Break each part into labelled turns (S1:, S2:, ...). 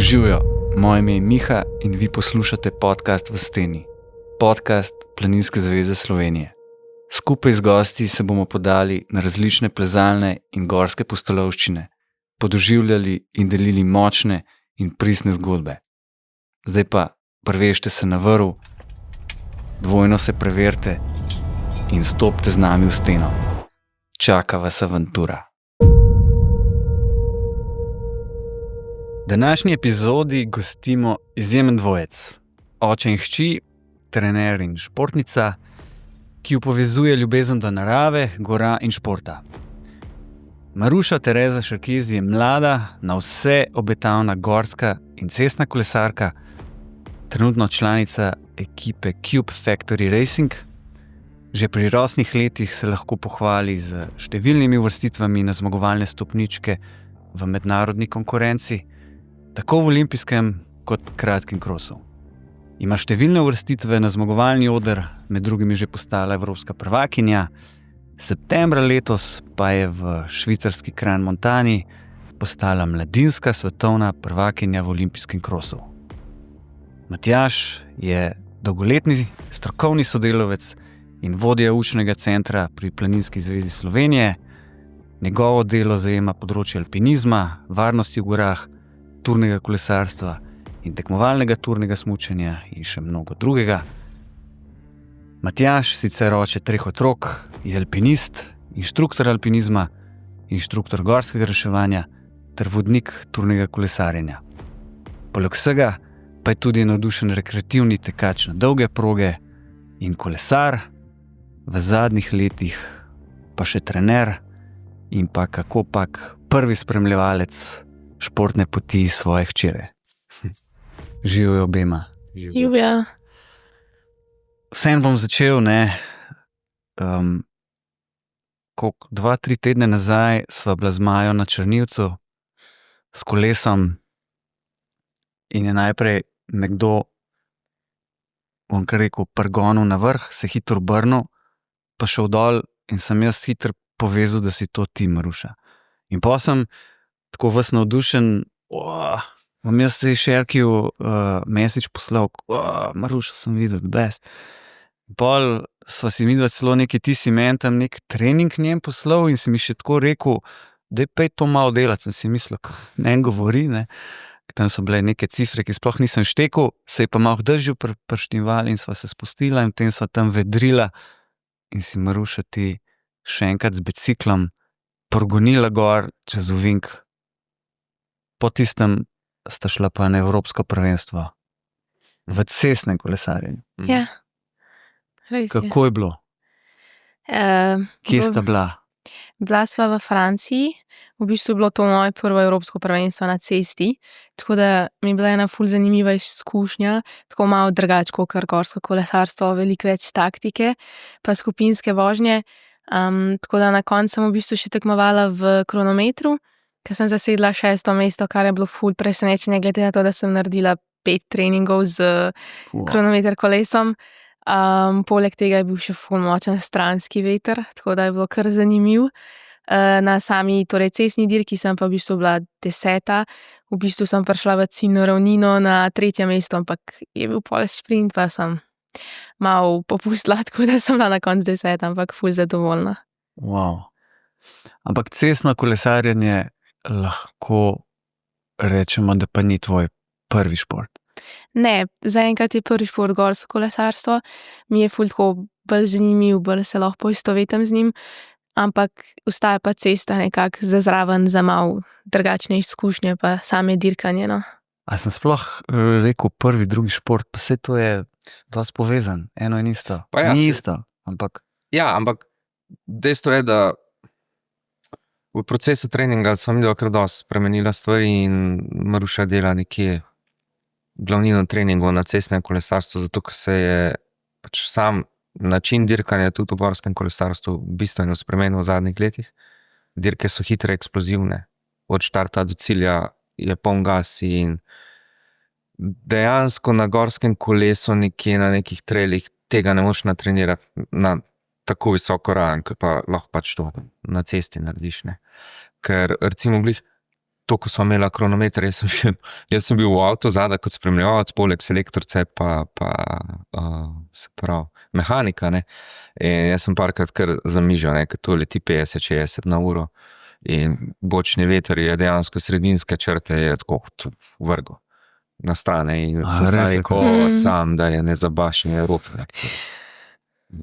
S1: Živjo, moje ime je Miha in vi poslušate podcast V steni, podcast Planinske zveze Slovenije. Skupaj z gosti se bomo podali na različne plezalne in gorske pustolovščine, podoživljali in delili močne in pristne zgodbe. Zdaj pa prvešte se na vrv, dvojno se preverite in stopite z nami v steno. Čaka vas avantura. V današnji epizodi gostimo izjemen dvojec, oče in hči, trener in športnica, ki jo povezuje ljubezen do narave, gora in športa. Maruša Tereza Šerkezi je mlada, na vse obetavna gorska in cestna kolesarka, trenutno članica ekipe Cube Factory Racing. Že pri rosnih letih se lahko pohvali z številnimi uvrstitvami na zmagovalne stopničke v mednarodni konkurenci, tako v olimpijskem kot kratkem krosu. Ima številne uvrstitve na zmagovalni oder, med drugimi že postala evropska prvakinja, septembra letos pa je v švicarski Crans-Montani postala mladinska svetovna prvakinja v olimpijskem krosu. Matjaž je dolgoletni strokovni sodelavec in vodja učnega centra pri Planinski zvezi Slovenije. Njegovo delo zajema področje alpinizma, varnosti v gorah, turnega kolesarstva in tekmovalnega turnega smučanja in še mnogo drugega. Matjaž, sicer oče 3 otrok, je alpinist, inštruktor alpinizma, inštruktor gorskega reševanja ter vodnik turnega kolesarjenja. Poleg vsega pa je tudi navdušen rekreativni tekač na dolge proge in kolesar, v zadnjih letih pa še trener in pa kakopak prvi spremljevalec športne poti svoje hčere. Živjo obema.
S2: Živja.
S1: Vsem bom začel, 2-3 tedne nazaj sva bila z Majo na Črnivcu s kolesom in je najprej nekdo, bom kar rekel, prgonil na vrh, se hitro obrnil, pa šel dol in sem jaz hitro povezal, da si to ti, Maruša. In pa sem tako vas navdušen, bom jaz se Šerkiju message poslal, Maruša sem videl, best. Pol sva si midva celo neki ti si meni tam nek trening njem poslal in si mi še tako rekel, da je pej to malo delati, sem si mislil, ne govori, Tam so bile neke cifre, ki sploh nisem štekel, se je pa malo držil pršnival in sva se spustila in potem sva tam vedrila in si Maruša ti še enkrat z biciklom progonila gor čez ovink. Po tistem sta šla pa na evropsko prvenstvo v cestnem kolesarjenju.
S2: Ja, res je.
S1: Kako je bilo? Kje sta bila?
S2: Bila sva v Franciji, v bistvu je bilo to moje prvo evropsko prvenstvo na cesti, tako da mi je bila ena ful zanimiva izkušnja, tako malo drugače kot gorsko kolesarstvo, veliko več taktike, pa skupinske vožnje, tako da na koncu sem v bistvu še tekmovala v kronometru, ker sem zasedla 6. mesto, kar je bilo ful presenečenje, glede na to, da sem naredila 5 treningov z kronometer kolesom. Poleg tega je bil še ful močen stranski veter, tako da je bilo kar zanimiv. Na sami cestni dirki sem pa v bistvu bila 10. V bistvu sem prišla v ciljno ravnino na 3. mesto, ampak je bil pol sprint, pa sem malo popustila, tako da sem bila na koncu 10, ampak ful zadovoljna.
S1: Wow. Ampak cestno kolesarjenje lahko rečemo, da pa ni tvoj prvi šport.
S2: Ne, zaenkrat je prvi šport gorsko kolesarstvo, mi je ful tako bolj zanimiv, bolj se lahko poistovetim z njim, ampak ostaja pa cesta nekako za zraven, za malo drugačne izkušnje, pa same dirkanje.
S1: A sem sploh rekel prvi, drugi šport, pa vse to je dosti povezan, eno in isto. Ni isto, ampak...
S3: Ja, ampak dejstvo je, da v procesu treninga sva midva kar dosti spremenila stvari in Maruša dela nekje glavnino treningov na cestnem kolesarstvu, zato ker se je pač sam način dirkanja tudi v gorskem kolesarstvu bistveno spremenil v zadnjih letih. Dirke so hitre, eksplozivne, od štarta do cilja je poln gas in dejansko na gorskem kolesu nekje na nekih trailih tega ne moš natrenirati na tako visoko raven, ki pa lahko pač to na cesti narediš. Ker recimo glih to, ko smo imeli kronometer, jaz sem bil v avtu zadaj kot spremljevalec, poleg selektorce pa se pravi mehanika, ne. In jaz sem parkrat kar zamižal, ne, ker to leti 50-60 na uro in bočni veter je dejansko sredinske črte je tako vrgel na strane in sem
S1: res
S3: sam
S1: tako?
S3: rekel sam, da je nezabašen Evrop.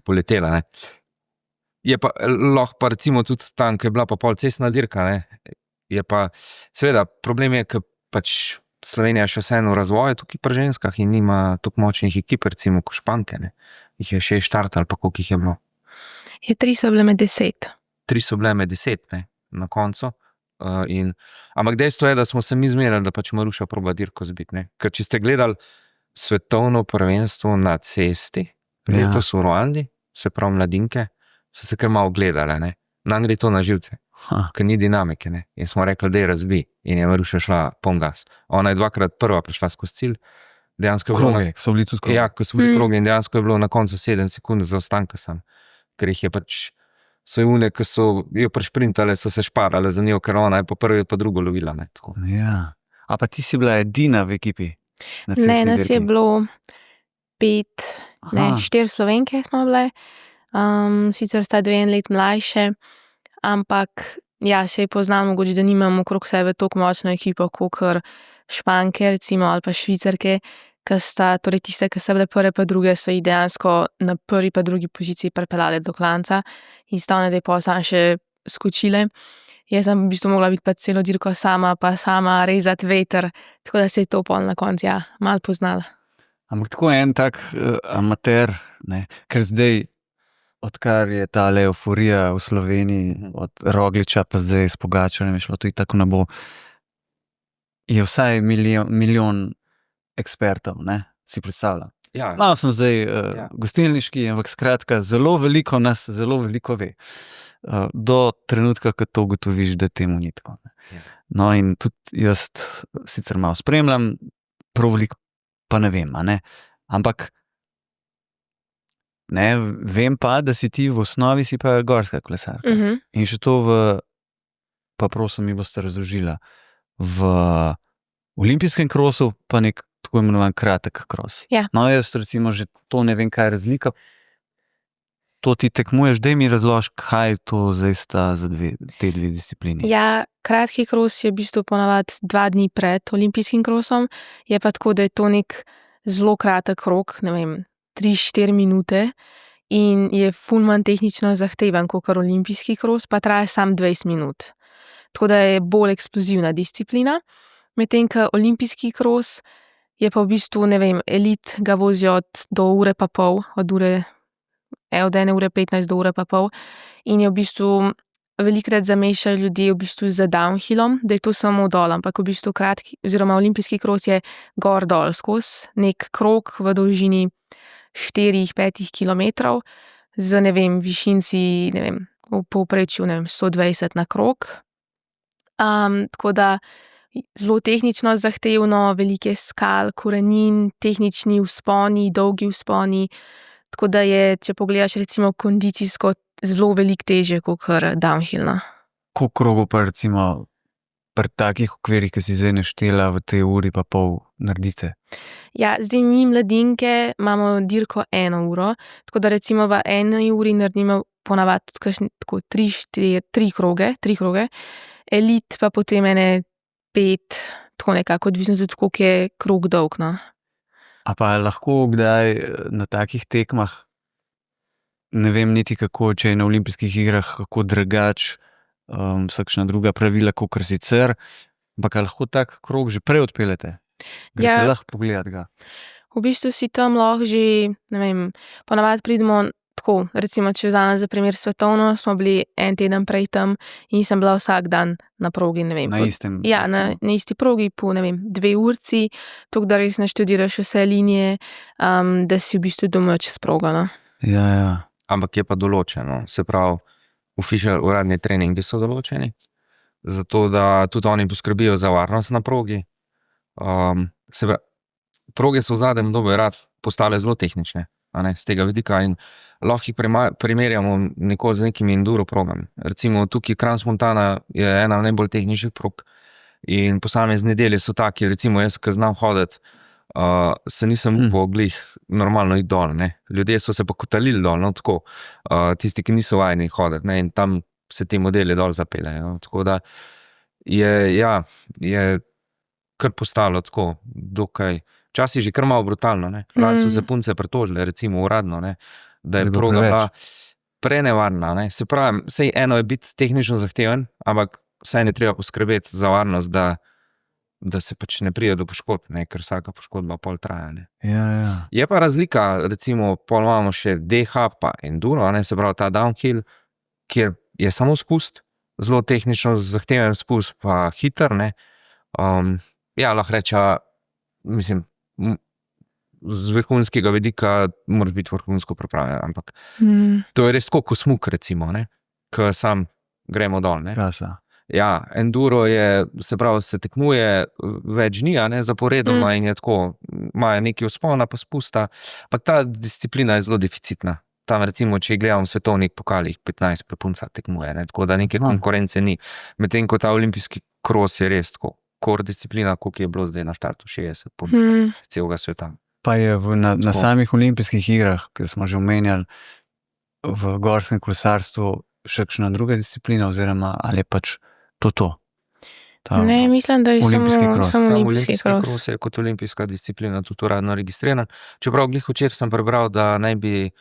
S3: Poletela, ne. Je pa lahko pa recimo tudi tam, ko je bila pa pol cestna dirka, ne, je pa seveda problem je, ker pač Slovenija še vseeno v razvoju tukaj pri ženskah in nima toliko močnih ekip, recimo kot Španke, ne. Jih je 6 štart ali pa koliko jih je bilo.
S2: Je 3 so bile med 10.
S3: 3 so bile med 10, ne, na koncu. Ampak dejstvo je, da smo se mi zmerali, da pač Maruša proba dirko zbiti, ne. Ker če ste gledali svetovno prvenstvo na cesti, letos v Ruandi, se pravi mladinke, so se kar malo gledale, ne. Nam gre to na živce, ker ni dinamike, ne. In smo rekli, daj razbi. In je Maruša šla poln gas. Ona je 2-krat prva prišla skozi cilj. Dejansko je bilo
S1: Kroge, so bili tudi kroge.
S3: Ja, ko so bili krogi in dejansko je bilo na koncu 7 sekund zaostanka sam. Ker jih je pač so une, ki so jo prešprintale, so se šparale za njo, ker ona je pa prvi pa drugo lovila, ne. Tako.
S1: Ja. A pa ti si bila edina v ekipi? Na
S2: Ne,
S1: cestni
S2: nas je
S1: dirki?
S2: bilo 5, ne,
S1: Aha.
S2: 4 Slovenke smo bile. Sicer sta 2 let mlajše, ampak ja, se je poznalo mogoče, da nimamo okrog sebe toliko močno ekipo, kakor Španke recimo ali pa Švicarke, ki sta, torej tiste, ki so bile prve pa druge, so jih dejansko na prvi pa drugi poziciji pripeljale do klanca in sta one, da je pol samo še skočile. Jaz sem v bistvu mogla biti pa celo dirko sama, pa sama rezati veter, tako da se je to pol na koncu, ja, malo poznala.
S1: Ampak tako en tak amater, ne, ker zdaj, odkar je ta euforija v Sloveniji, od Rogliča pa zdaj s Pogačarjem je šlo to tako ne bo, je vsaj milijon ekspertov, ne, si predstavljam.
S3: Ja,
S1: Malo sem zdaj
S3: Ja.
S1: gostilniški, ampak skratka, zelo veliko nas, zelo veliko ve. Do trenutka, ko to ugotoviš, da temu ni tako. Ne.
S3: Ja.
S1: No in tudi jaz sicer malo spremljam, prav veliko pa ne vem, a ne. Ampak ne, vem pa, da si ti v osnovi si pa gorska kolesarka. In še to pa prosim, mi boste razložila, v olimpijskem krosu pa nek tako imenovan kratek kros.
S2: Ja.
S1: No, jaz recimo že to ne vem, kaj je razlika. To ti tekmuješ, daj mi razloži, kaj to zdaj sta za te dve disciplini.
S2: Ja, kratki kros je v bistvu ponavadi 2 dni pred olimpijskim krosom, je pa tako, da je to nek zelo kratek krog, ne vem, 3-4 minute in je ful manj tehnično zahteven kakor olimpijski kros, pa traja samo 20 minut. Tako da je bolj eksplozivna disciplina, medtem ko olimpijski kros je pa v bistvu, ne vem, elit ga vozijo do ure pa pol, od 1 ure 15 do ure pa pol in je v bistvu velikokrat zamešajo ljudje v bistvu z downhillom, da je to samo dol, ampak v bistvu kratki oziroma olimpijski kros je gor dol skozi nek krog v dolžini 4-5 kilometrov z, ne vem, višinci, ne vem, v povprečju, ne vem, 120 na krog. Tako da zelo tehnično zahtevno, velike skal, korenin, tehnični vzponi, dolgi vzponi, tako da je, če pogledaš recimo kondicijsko, zelo veliko težje kakor downhillno.
S1: Koliko krogov pa recimo pri takih okvirih, ki si zdaj naštela v tej uri pa pol naredite?
S2: Ja, zdaj mi mladinke imamo dirko 1 uro, tako da recimo v 1 uri naredimo ponavadi tudi kakšne tako 3 kroge, elit pa potem 5, tako nekako, odvisno tudi, koliko je krog dolg, no.
S1: A pa lahko kdaj na takih tekmah, ne vem niti kako, če je na olimpijskih igrah kako drugače, vsakšna druga pravila, kakor sicer, ampak a lahko tak krog že prej odpeljete? Greste
S2: Ja.
S1: lahko pogledat ga?
S2: V bistvu si tam lahko že, ne vem, ponavadi pridemo tako, recimo, če vzamem za primer svetovno, smo bili 1 teden prej tam in sem bila vsak dan na progi, ne vem.
S1: Na istem?
S2: Ja, na isti progi po, ne vem, 2 urci, tako da res naštudiraš vse linije, da si v bistvu doma čez progo, no.
S1: Ja.
S3: Ampak je pa določeno, se pravi, official uradni treningi so določeni, zato da tudi oni poskrbijo za varnost na progi. Proge so v zadnjem dobu rad postale zelo tehnične, a ne, z tega vidika in lahko jih primerjamo nekoliko z nekimi enduro progami. Recimo tukaj Crans Montana je ena najbolj tehničnih prog In posamezne nedelje so taki, recimo jaz, ki znam hoditi, se nisem upal glih normalno iti dol, ne. Ljudje so se pa kotalili dol, no, tako. Tisti, ki niso vajeni hoditi, ne, in tam se te modele dol zapeljejo, tako da je kar postalo tako, dokaj, včasih že kar malo brutalno, ne. Lani so se punce pritožile, recimo uradno, ne, da
S1: Da je
S3: je
S1: bilo
S3: proga
S1: preveč.
S3: bila prenevarna, ne. Se pravi, saj eno je biti tehnično zahteven, ampak vseeno je treba poskrbeti za varnost, da se pač ne pride do poškodb, ne, ker vsaka poškodba pol traja, ne.
S1: Ja.
S3: Je pa razlika, recimo, pol imamo še DH pa enduro, ne, se pravi ta downhill, kjer je samo spust, zelo tehnično zahteven spust, pa hiter, ne. Ja, lahko rečeva, mislim, z vrhunskega vidika moraš biti vrhunsko pripravljen, ampak to je res tako kot smuk, recimo, ne, ko sam gremo dol, ne.
S1: Kasa.
S3: Ja, enduro je, se pravi, se tekmuje več dni, a ne, zaporedoma in je tako, imajo nekaj vzpona pa spusta, ampak ta disciplina je zelo deficitna. Tam recimo, če gledam v svetovnih pokalih, 15 punca tekmuje, ne, tako da neke konkurence ni. Medtem ko ta olimpijski kros je res tako, core disciplina, koliko je bilo zdaj na štartu, 60 punc celega sveta.
S1: Pa je na samih olimpijskih igrah, ki smo že omenjali, v gorskem kolesarstvu še kakšna druga disciplina, oziroma ali je pač to?
S2: Ne, mislim, da je
S1: olimpijski kros.
S2: samo
S3: Sam
S2: olimpijski kros.
S3: kros je kot olimpijska disciplina tudi uradno registriran. Čeprav glih včeraj sem prebral, da naj bi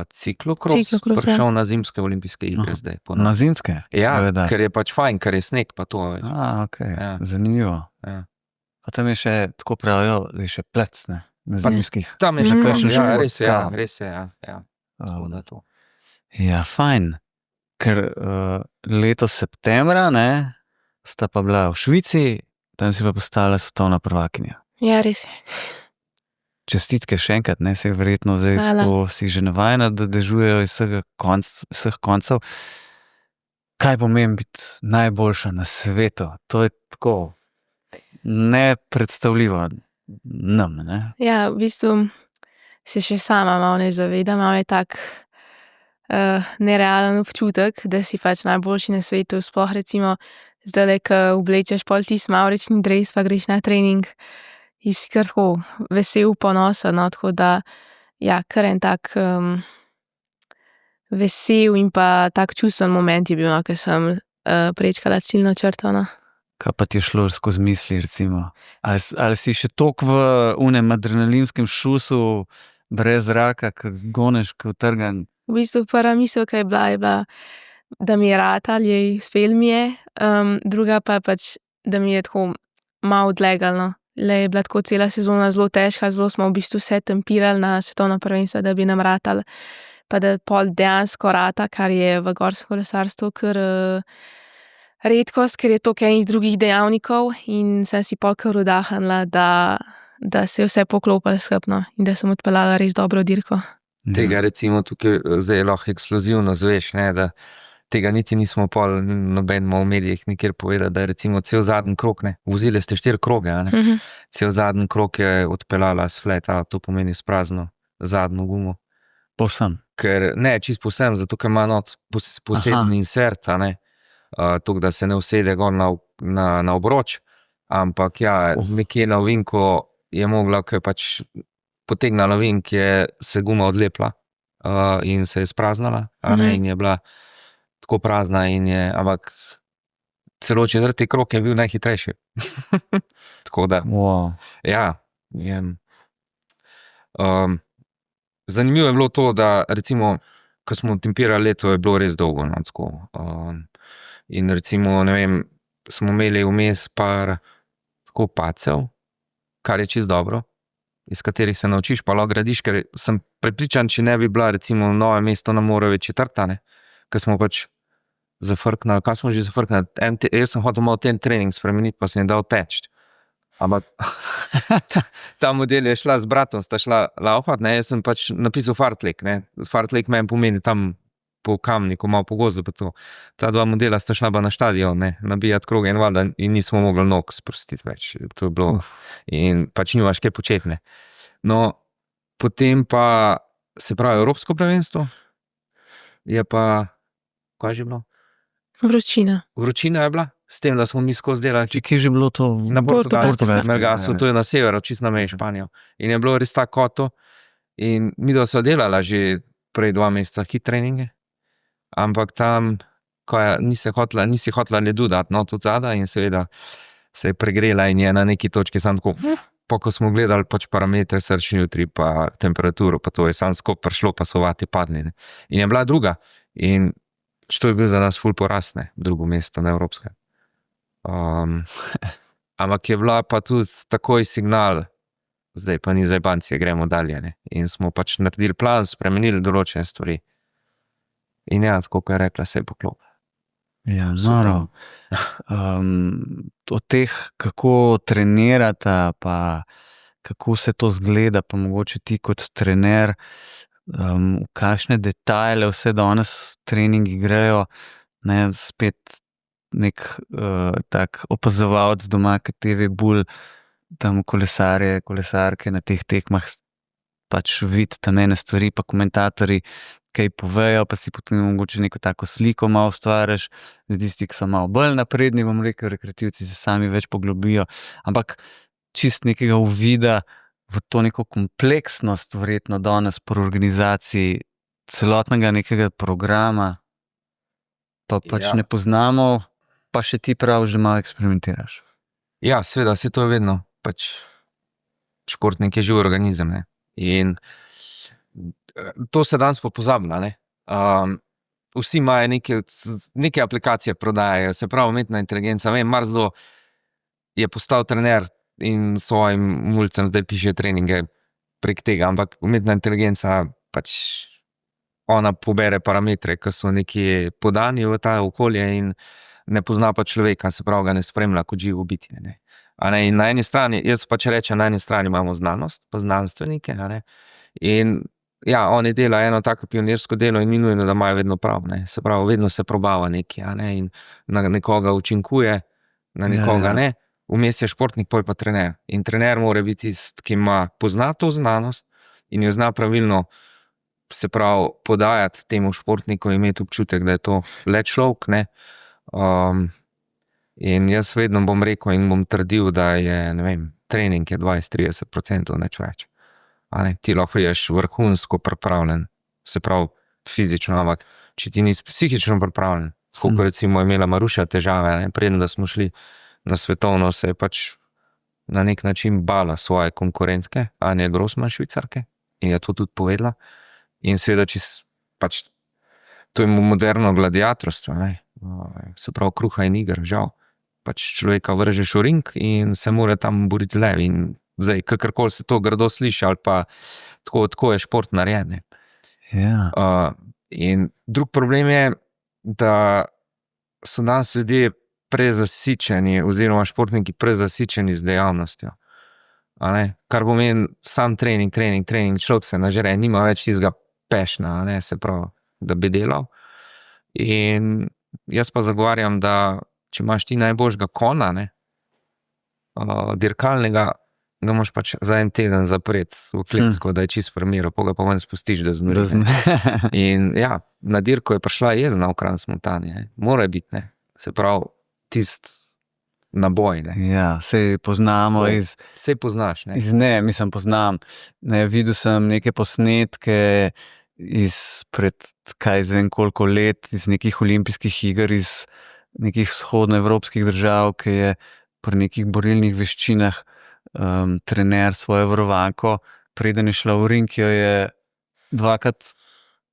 S3: ciklokros prišel na zimske olimpijske igre zdaj.
S1: Na zimske?
S3: Ja, ker je pač fajn, ker je sneg pa to.
S1: Okay. Ja. Zanimivo.
S3: Ja.
S1: Pa tam je še, tako pravijo, je še plec, ne? Na zimskih.
S3: Tam je
S1: še
S3: kakšen
S1: šport.
S3: res je, ja.
S1: Ja, fajn. Ker letos septembra, ne, sta pa bila v Švici, tam si pa postala svetovna prvakinja.
S2: Ja, res je.
S1: Čestitke še enkrat, ne, se verjetno zdaj to si že navajena, da dežujejo iz vseh koncev. Kaj pomeni biti najboljša na svetu? To je tako nepredstavljivo nam, ne?
S2: Ja, v bistvu se še sama malo ne zavedam, malo je tak nerealen občutek, da si pač najboljši na svetu, sploh recimo zdajle, ko oblečeš pol tisti mavrični dres, pa greš na trening, in si kar tako vesel, ponosen, no, tako da ja, kar en tak vesel in pa tak čustven moment je bil, no, ko sem prečkala ciljno črto, no.
S1: Kaj pa ti je šlo skozi misli, recimo? Ali si še toliko v unem adrenalinskem šusu, brez zraka, ko goneš, ko utrgan?
S2: V bistvu prva misel, ki je bila, da mi je ratal, uspelo mi je, druga pa pač, da mi je tako malo odlegalo. Le je bila tako cela sezona zelo težka, zelo smo v bistvu se tempirali na svetovno prvenstvo, da bi nam ratal, pa da pol dejansko rata, kar je v gorskem kolesarstvu kar redkost, ker je toliko enih drugih dejavnikov, in sem si pol kar vdahnila, da se je vse poklopilo skupno in da sem odpeljala res dobro dirko.
S3: Tega recimo tukaj zdaj lahko ekskluzivno zveš, ne, da tega niti nismo pol nobenemu v medijih nikjer povedali, da je recimo cel zadnji krog, ne, vozile ste 4 kroge, a ne, cel zadnji krog je odpeljala s fleta, to pomeni s prazno zadnjo gumo.
S1: Povsem?
S3: Ker, ne, čisto povsem, zato ker ima not poseben insert, a ne, tako da se ne usede gor na obroč, ampak ja, nekje na ovinku je mogla, ker pač potegnala ovink, je se guma odlepla in se je spraznala, a ne, in je bila tako prazna in je, ampak celo 4. krog je bil najhitrejši. Tako da, ja, je. Zanimivo je bilo to, da recimo, ko smo tempirali leto, je bilo res dolgo, no, tako. In recimo, ne vem, smo imeli vmes par tako padcev, kar je čisto dobro, iz katerih se naučiš, pa lahko gradiš, ker sem prepričan, če ne bi bila recimo v Novem mestu na Moravi 4., ne, ker smo pač zafrknili, kaj smo že zafrknili, jaz sem hotel malo ten trening spremeniti, pa sem je dal teči. Ampak ta model je šla z bratom, sta šla laufat, ne, jaz sem pač napisal fartlek, ne, fartlek meni pomeni tam po Kamniku, malo po gozdu, pa to. Ta dva modela sta šla pa na štadion, ne, nabijati kroge in valjda in nismo mogli nog sprostiti več, to je bilo, in pač nimaš kaj početi, ne. No, potem pa, se pravi, Evropsko prvenstvo, je pa, kaj že bilo?
S2: Vročina.
S3: Vročina je bila? s tem, da smo mi skozi delali
S1: Če kje že bilo to?
S3: na Portugalskem,
S2: Portugalskem.
S3: Melgasu, to je na severu, čisto na meji s Španijo. In je bilo res tako koto. In mi dva sva delala že prej 2 meseca hit treninge, ampak tam, nisi hotela ledu dati not od zadaj in seveda se je pregrela in je na neki točki sam tako, pa ko smo gledali pač parametre srčni jutri, pa temperaturo, pa to je sam skupaj prišlo, pa so vati padli. Ne. In je bila druga. In to je bil za nas ful porast, ne, drugo mesto na evropskem. Ampak je bila pa tudi takoj signal, zdaj pa ni zajbancije, gremo dalje. Ne. In smo pač naredili plan, spremenili določene stvari. In ja, tako kot je rekla, se je poklopilo.
S1: Ja, noro. Od teh, kako trenirata, pa kako se to zgleda, pa mogoče ti kot trener, v kakšne detajle vse danes treningi grejo, ne, spet nek tak opazovalec doma, ki te ve bolj tam kolesarke na teh tekmah, pač vidi tam ene stvari, pa komentatorji kaj povejo, pa si potem mogoče neko tako sliko malo ustvariš, tisti, ki so malo bolj napredni, bom rekel, rekreativci se sami več poglobijo, ampak čist nekega uvida v to neko kompleksnost verjetno danes pri organizaciji celotnega nekega programa, pa pač ne poznamo, pa še ti prav že malo eksperimentiraš.
S3: Ja, seveda, se to je vedno, pač športnik je živ organizem, ne. In to se danes pa pozablja, ne. Vsi imajo neke aplikacije prodajajo, se pravi umetna inteligenca, vem, marsikdo je postal trener in svojim mulcem zdaj piše treninge prek tega, ampak umetna inteligenca pač ona pobere parametre, ki so nekje podani v ta okolje in ne pozna pa človeka, se pravi ga ne spremlja kot živo bitje, ne. A ne, in na eni strani, jaz pač rečem, na eni strani imamo znanost, pa znanstvenike, a ne, in ja, oni delajo eno tako pionirsko delo in ni nujno, da imajo vedno prav, ne, se pravi, vedno se probava nekaj, a ne, in na nekoga učinkuje, na nekoga ne, vmes je športnik, pol pa trener. In trener mora biti tisti, ki pozna to znanost in jo zna pravilno, se pravi, podajati temu športniku, imeti občutek, da je to le človek, ne. In jaz vedno bom rekel in bom trdil, da je, ne vem, trening je 20-30%, nič več. A ne, ti lahko prideš vrhunsko pripravljen, se pravi fizično, ampak če ti nisi psihično pripravljen, kot recimo imela Maruša težave, ne, preden da smo šli na svetovno, se je pač na nek način bala svoje konkurentke, Anja Grossman, Švicarke, in je to tudi povedala. In seveda, pač to je moderno gladiatorstvo, ne, se pravi kruha in iger, žal. Pač človeka vržeš v ring in se mora tam boriti z levi in zdaj, kakorkoli se to grdo sliši, ali pa tako je šport narejen.
S1: Ja.
S3: In drug problem je, da so danes ljudje prezasičeni oziroma športniki prezasičeni z dejavnostjo. A ne? Kar pomeni sam trening, človek se nažere, nima več tistega pešna, a ne, se pravi, da bi delal. In jaz pa zagovarjam, da če imaš ti najboljšega konja, ne, dirkalnega, ga moraš pač za en teden zapreti v kletko, da je čisto primero, pa ga pa ven spustiš, da znori. In ja, na dirko je prišla jezna v Crans-Montani, ne. Mora biti, ne. Se pravi, tisti naboj, ne.
S1: Ja, sej poznamo
S3: Sej poznaš, ne.
S1: Poznam. Ne, videl sem neke posnetke izpred, kaj zvem koliko let, iz nekih olimpijskih iger, iz nekih vzhodnoevropskih držav, ki je pri nekih borilnih veščinah trener svojo varovanko, preden je šla v ring, jo je dvakrat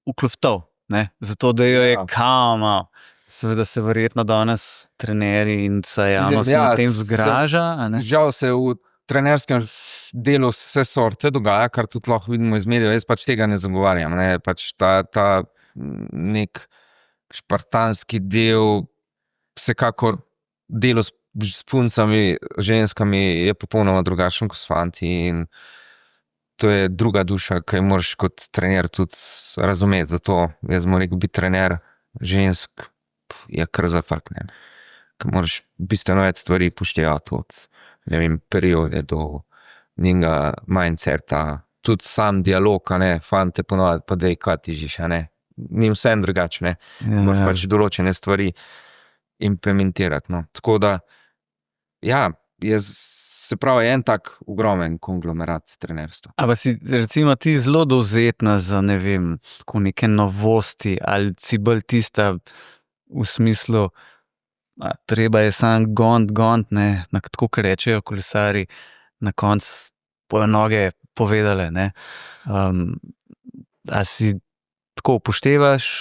S1: ukloftal, ne, zato da jo je kao. Seveda se verjetno danes trenerji in vsa javnost na tem zgraža.
S3: Žal se v trenerskem delu vse sorte dogaja, kar tudi lahko vidimo iz medijev, jaz pač tega ne zagovarjam, ne, pač ta nek špartanski del, vsekakor delo s puncami, ženskami je popolnoma drugačno kot s fanti in to je druga duša, ki moraš kot trener tudi razumeti, zato jaz moram rekel, biti trener žensk je kar zafrk, ne. Ker moraš bistveno več stvari upoštevati od, ne vem, periode do njenega mindseta, tudi sam dialog, a ne, fante ponovadi, pa dej, kaj ti žiš, a ne. Ni vsem drugače, ne. Moraš pač določene stvari implementirati. No. Tako da, ja, se pravi, en tak ogromen konglomerat trenerstva.
S1: A pa si recimo ti zelo dovzetna za, ne vem, tako neke novosti, ali si bolj tista v smislu, treba je samo gont, ne, tako kot rečejo kolesarji, na koncu bojo noge povedale, ne. A si tako upoštevaš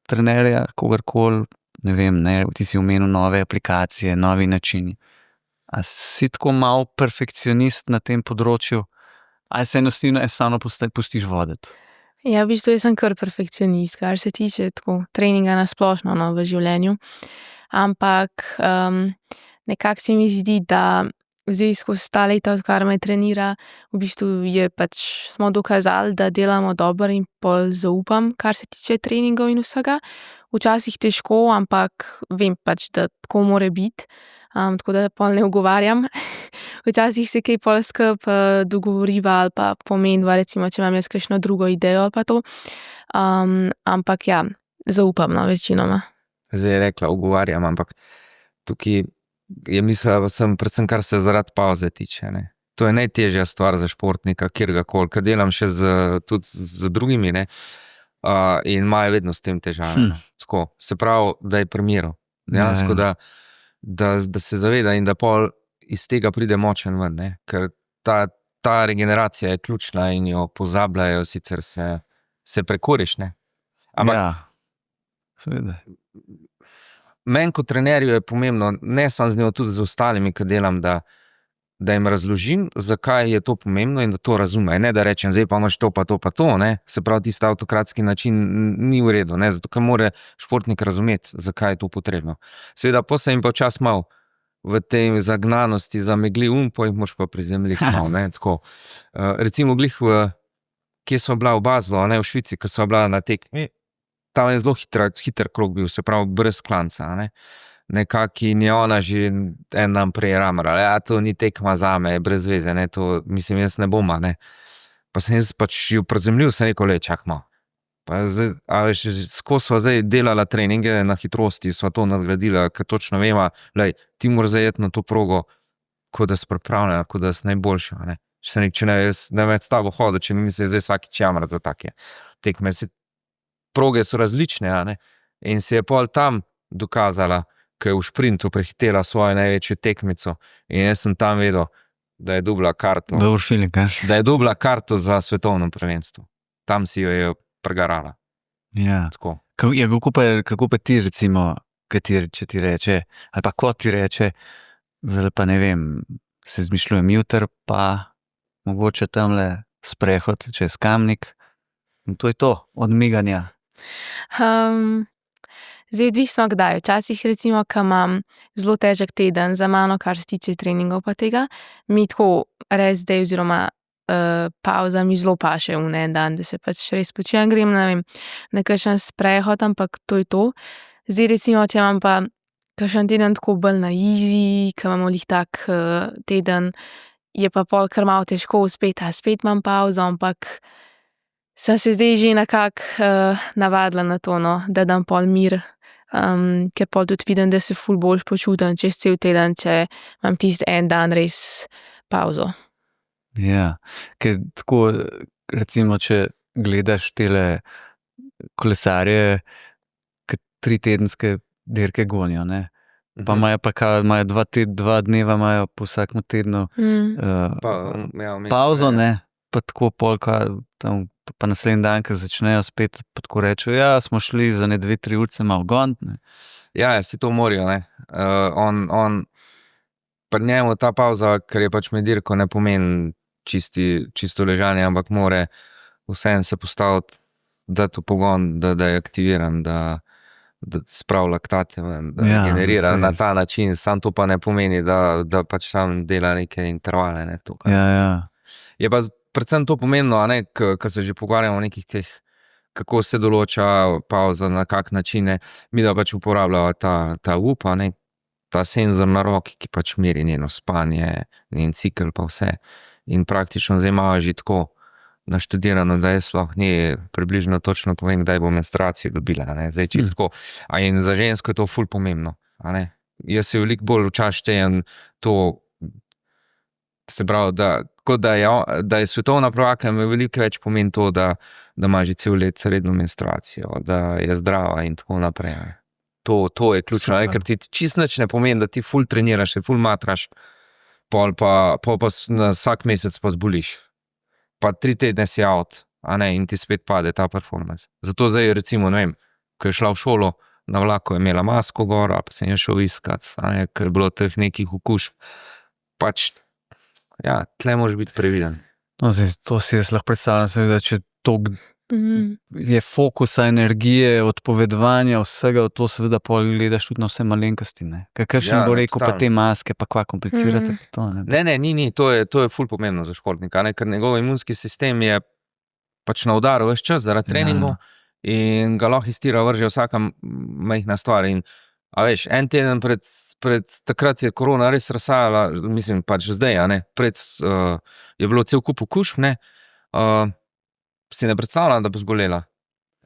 S1: trenerja, kogarkoli, ne vem, ne, ti si omenil nove aplikacije, novi načini. A si tako malo perfekcionist na tem področju, ali se enostavno pustiš voditi?
S2: Ja, v bistvu jaz sem kar perfekcionist, kar se tiče tako treninga na splošno, no, v življenju. Ampak nekako se mi zdi, da zdaj skozi ta leta, odkar me trenira, v bistvu smo dokazali, da delamo dobro in pol zaupam, kar se tiče treningov in vsega. Včasih težko, ampak vem pač, da tako mora biti. Tako da pol ne ugovarjam. Včasih se kaj pol skupaj dogovoriva ali pa pomeniva, recimo, če imam jaz kakšno drugo idejo ali pa to. Ampak ja, zaupam, no, večinoma.
S3: Zdaj je rekla, ugovarjam, ampak tukaj je mislila sem predvsem, kar se zaradi pavze tiče. Ne. To je najtežja stvar za športnika, kjerkoli, ker delam še tudi z drugimi, ne, in imajo vedno s tem težave. Tako, se pravi, da je primerov. Dejansko, da se zaveda in da pol iz tega pride močen ven, ne, ker ta regeneracija je ključna in jo pozabljajo, sicer se prekuriš, ne. Ampak
S1: Ja, seveda.
S3: meni kot trenerju je pomembno, ne samo z njo, tudi z ostalimi, ki delam, da jim razložim, zakaj je to pomembno in da to razumejo. Ne, da rečem, zdaj pa imaš to, pa to, pa to, ne. Se pravi, tisti avtokratski način ni v redu, ne, zato ker mora športnik razumeti, zakaj je to potrebno. Seveda, pa se jim pa včasih malo v tej zagnanosti zamegli po jih moraš pa prizemljiti malo, ne, tako. Recimo glih kje sva bila v Baslu, ne, v Švici, ko sva bila na tekmi, tam je zelo hiter krog bil, se pravi, brez klanca, ne. Nekako in je ona že en dan prej ramrala, ja, to ni tekma zame, je brez veze, ne, to, mislim, jaz ne bom, ne. Pa sem jaz pač jo prizemljil, sem rekel, čak malo. Pa zdaj, a veš, skozi sva zdaj delala treninge na hitrosti, sva to nadgradila, ker točno veva, ti moraš zdaj iti na to progo, kot da si pripravljena, kot da si najboljša, ne. Sem rekel, če ne, jaz ne več s tabo hodil, če mi misli, zdaj vsakič jamrat za take tekme. Proge so različne, a ne, in se je pol tam dokazala, ko je v šprintu prehitela svojo največjo tekmico in jaz sem tam vedel, da je dobila karto.
S1: Dober feeling,
S3: Da je dobila karto za svetovno prvenstvo. Tam si jo je pregarala.
S1: Ja.
S3: Tako.
S1: Kako pa ti recimo, če ti reče, ali pa ko ti reče, zdaj pa ne vem, se zmišljujem jutr, pa mogoče tamle sprehod čez Kamnik in to je to, odmiganja.
S2: Zdaj odvisno kdaj. Včasih recimo, ko imam zelo težek teden za mano, kar se tiče treningov pa tega, mi tako res zdaj oziroma pavza mi zelo paše v en dan, da se pač res počijem, grem na kakšen sprehod, ampak to je to. Zdaj recimo, če imam pa kakšen teden tako bolj na easy, ko imamo glih tak teden, je pa pol kar malo težko spet imam pavzo, ampak sem se zdaj že nekako navadila na to, no, da dam pol mir, ker pol tudi vidim, da se ful boljše počutim čez cel teden, če imam tisti en dan res pavzo.
S1: Ja, ker tako, recimo, če gledaš tele kolesarje, ki 3 tedenske dirke gonijo, ne, pa imajo 2 dneva imajo po vsakem tednu pavzo, ne, pa tako polka tam, pa naslednji dan, ko začnejo spet, pa tako rečejo, ja, smo šli za 2-3 urice malo gont, ne.
S3: Ja, se to morajo, ne. Pri njemu ta pavza, ker je pač med dirko, ne pomeni čisto ležanje, ampak mora vseeno se postaviti, dati v pogon, da je aktiviran, da spravi laktate ven, da generira na ta način, samo to pa ne pomeni, da pač tam dela neke intervale, ne, tukaj.
S1: Ja.
S3: Je pa predvsem to pomembno, a ne, ko se že pogovarjamo o nekih teh, kako se določa pavza, na kak način, ne, mi da pač uporabljava ta up, a ne, ta senzor na roki, ki pač meri njeno spanje, njen cikel pa vse. In praktično zdaj imamo že tako naštudirano, da je sploh ni približno točno povem, kdaj bo menstruacijo dobila, ne, zdaj čisto tako. In za žensko je to ful pomembno. A ne. Jaz se veliko bolj včasih štejem to, se pravi, da je svetovna prvaka, me veliko več pomeni to, da ima že cel let redno menstruacijo, da je zdrava in tako naprej. A ne. To je ključno, a ne, ker ti čisto nič ne pomeni, da ti ful treniraš, ful matraš, pol pa na vsak mesec pa zboliš. Pa 3 tedne si out, a ne, in ti spet pade ta performance. Zato zdaj recimo, ne vem, ko je šla v šolo, na vlaku je imela masko gor, pa sem jo šel iskat, a ne, ker je bilo teh nekih okužb. Pač, ja, tle moraš biti previden.
S1: No, zdaj, to si jaz lahko predstavljam, seveda, če toliko je fokusa, energije, odpovedovanja, vsega od to seveda pol gledaš tudi na vse malenkosti, ne. Kakšen bo rekel, pa te maske, pa kva komplicirate to, ne.
S3: Ne, to je ful pomembno za športnika, ne, ker njegov imunski sistem je pač na udaru ves čas zaradi treningov in ga lahko iztira, vrže vsaka majhna stvar in, a veš, en teden pred takrat je korona res razsajala, mislim pač zdaj, a ne, je bilo cel kup okužb, ne, si ne predstavljam, da bo zbolela.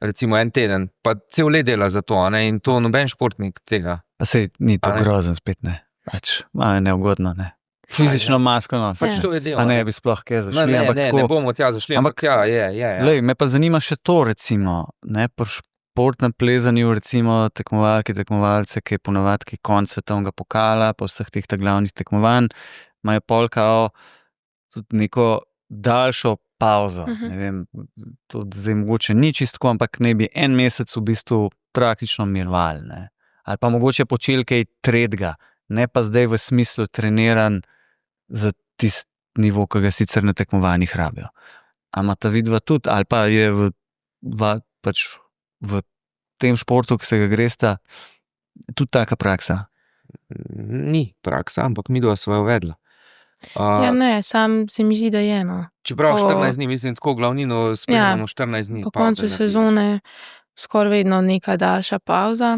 S3: Recimo en teden, pa cel let dela za to, a ne, in to noben športnik tega.
S1: Pa sej ni to grozen spet, ne. Pač malo je neugodno, ne. Fizično masko nosi.
S3: Pač to je del.
S1: Pa ne bi sploh kaj zašli, ampak tako.
S3: Ne bomo tja zašli, ampak ja, je.
S1: Lej, me pa zanima še to, recimo, ne, pri športnem plezanju, recimo, tekmovalce, ki je ponovadi konec svetovnega pokala, pa vseh teh glavnih tekmovanj, imajo pol kao tudi neko daljšo pauzo, ne vem, to zdaj mogoče ni čisto, ampak ne bi en mesec v bistvu praktično mirvali, ne. Ali pa mogoče počeli kaj tretjega, ne pa zdaj v smislu treniran za tisti nivo, ki ga sicer na tekmovanjih rabijo. A imata vidva tudi, ali pa je pač v tem športu, ki se ga gresta, tudi taka praksa?
S3: Ni praksa, ampak midva sva jo uvedla.
S2: Ja, ne, sam se mi zdi, da je, no.
S3: Čeprav 14 dni, mislim, tako glavnino spremljamo 14 dni.
S2: Po koncu sezone skoraj vedno neka daljša pauza,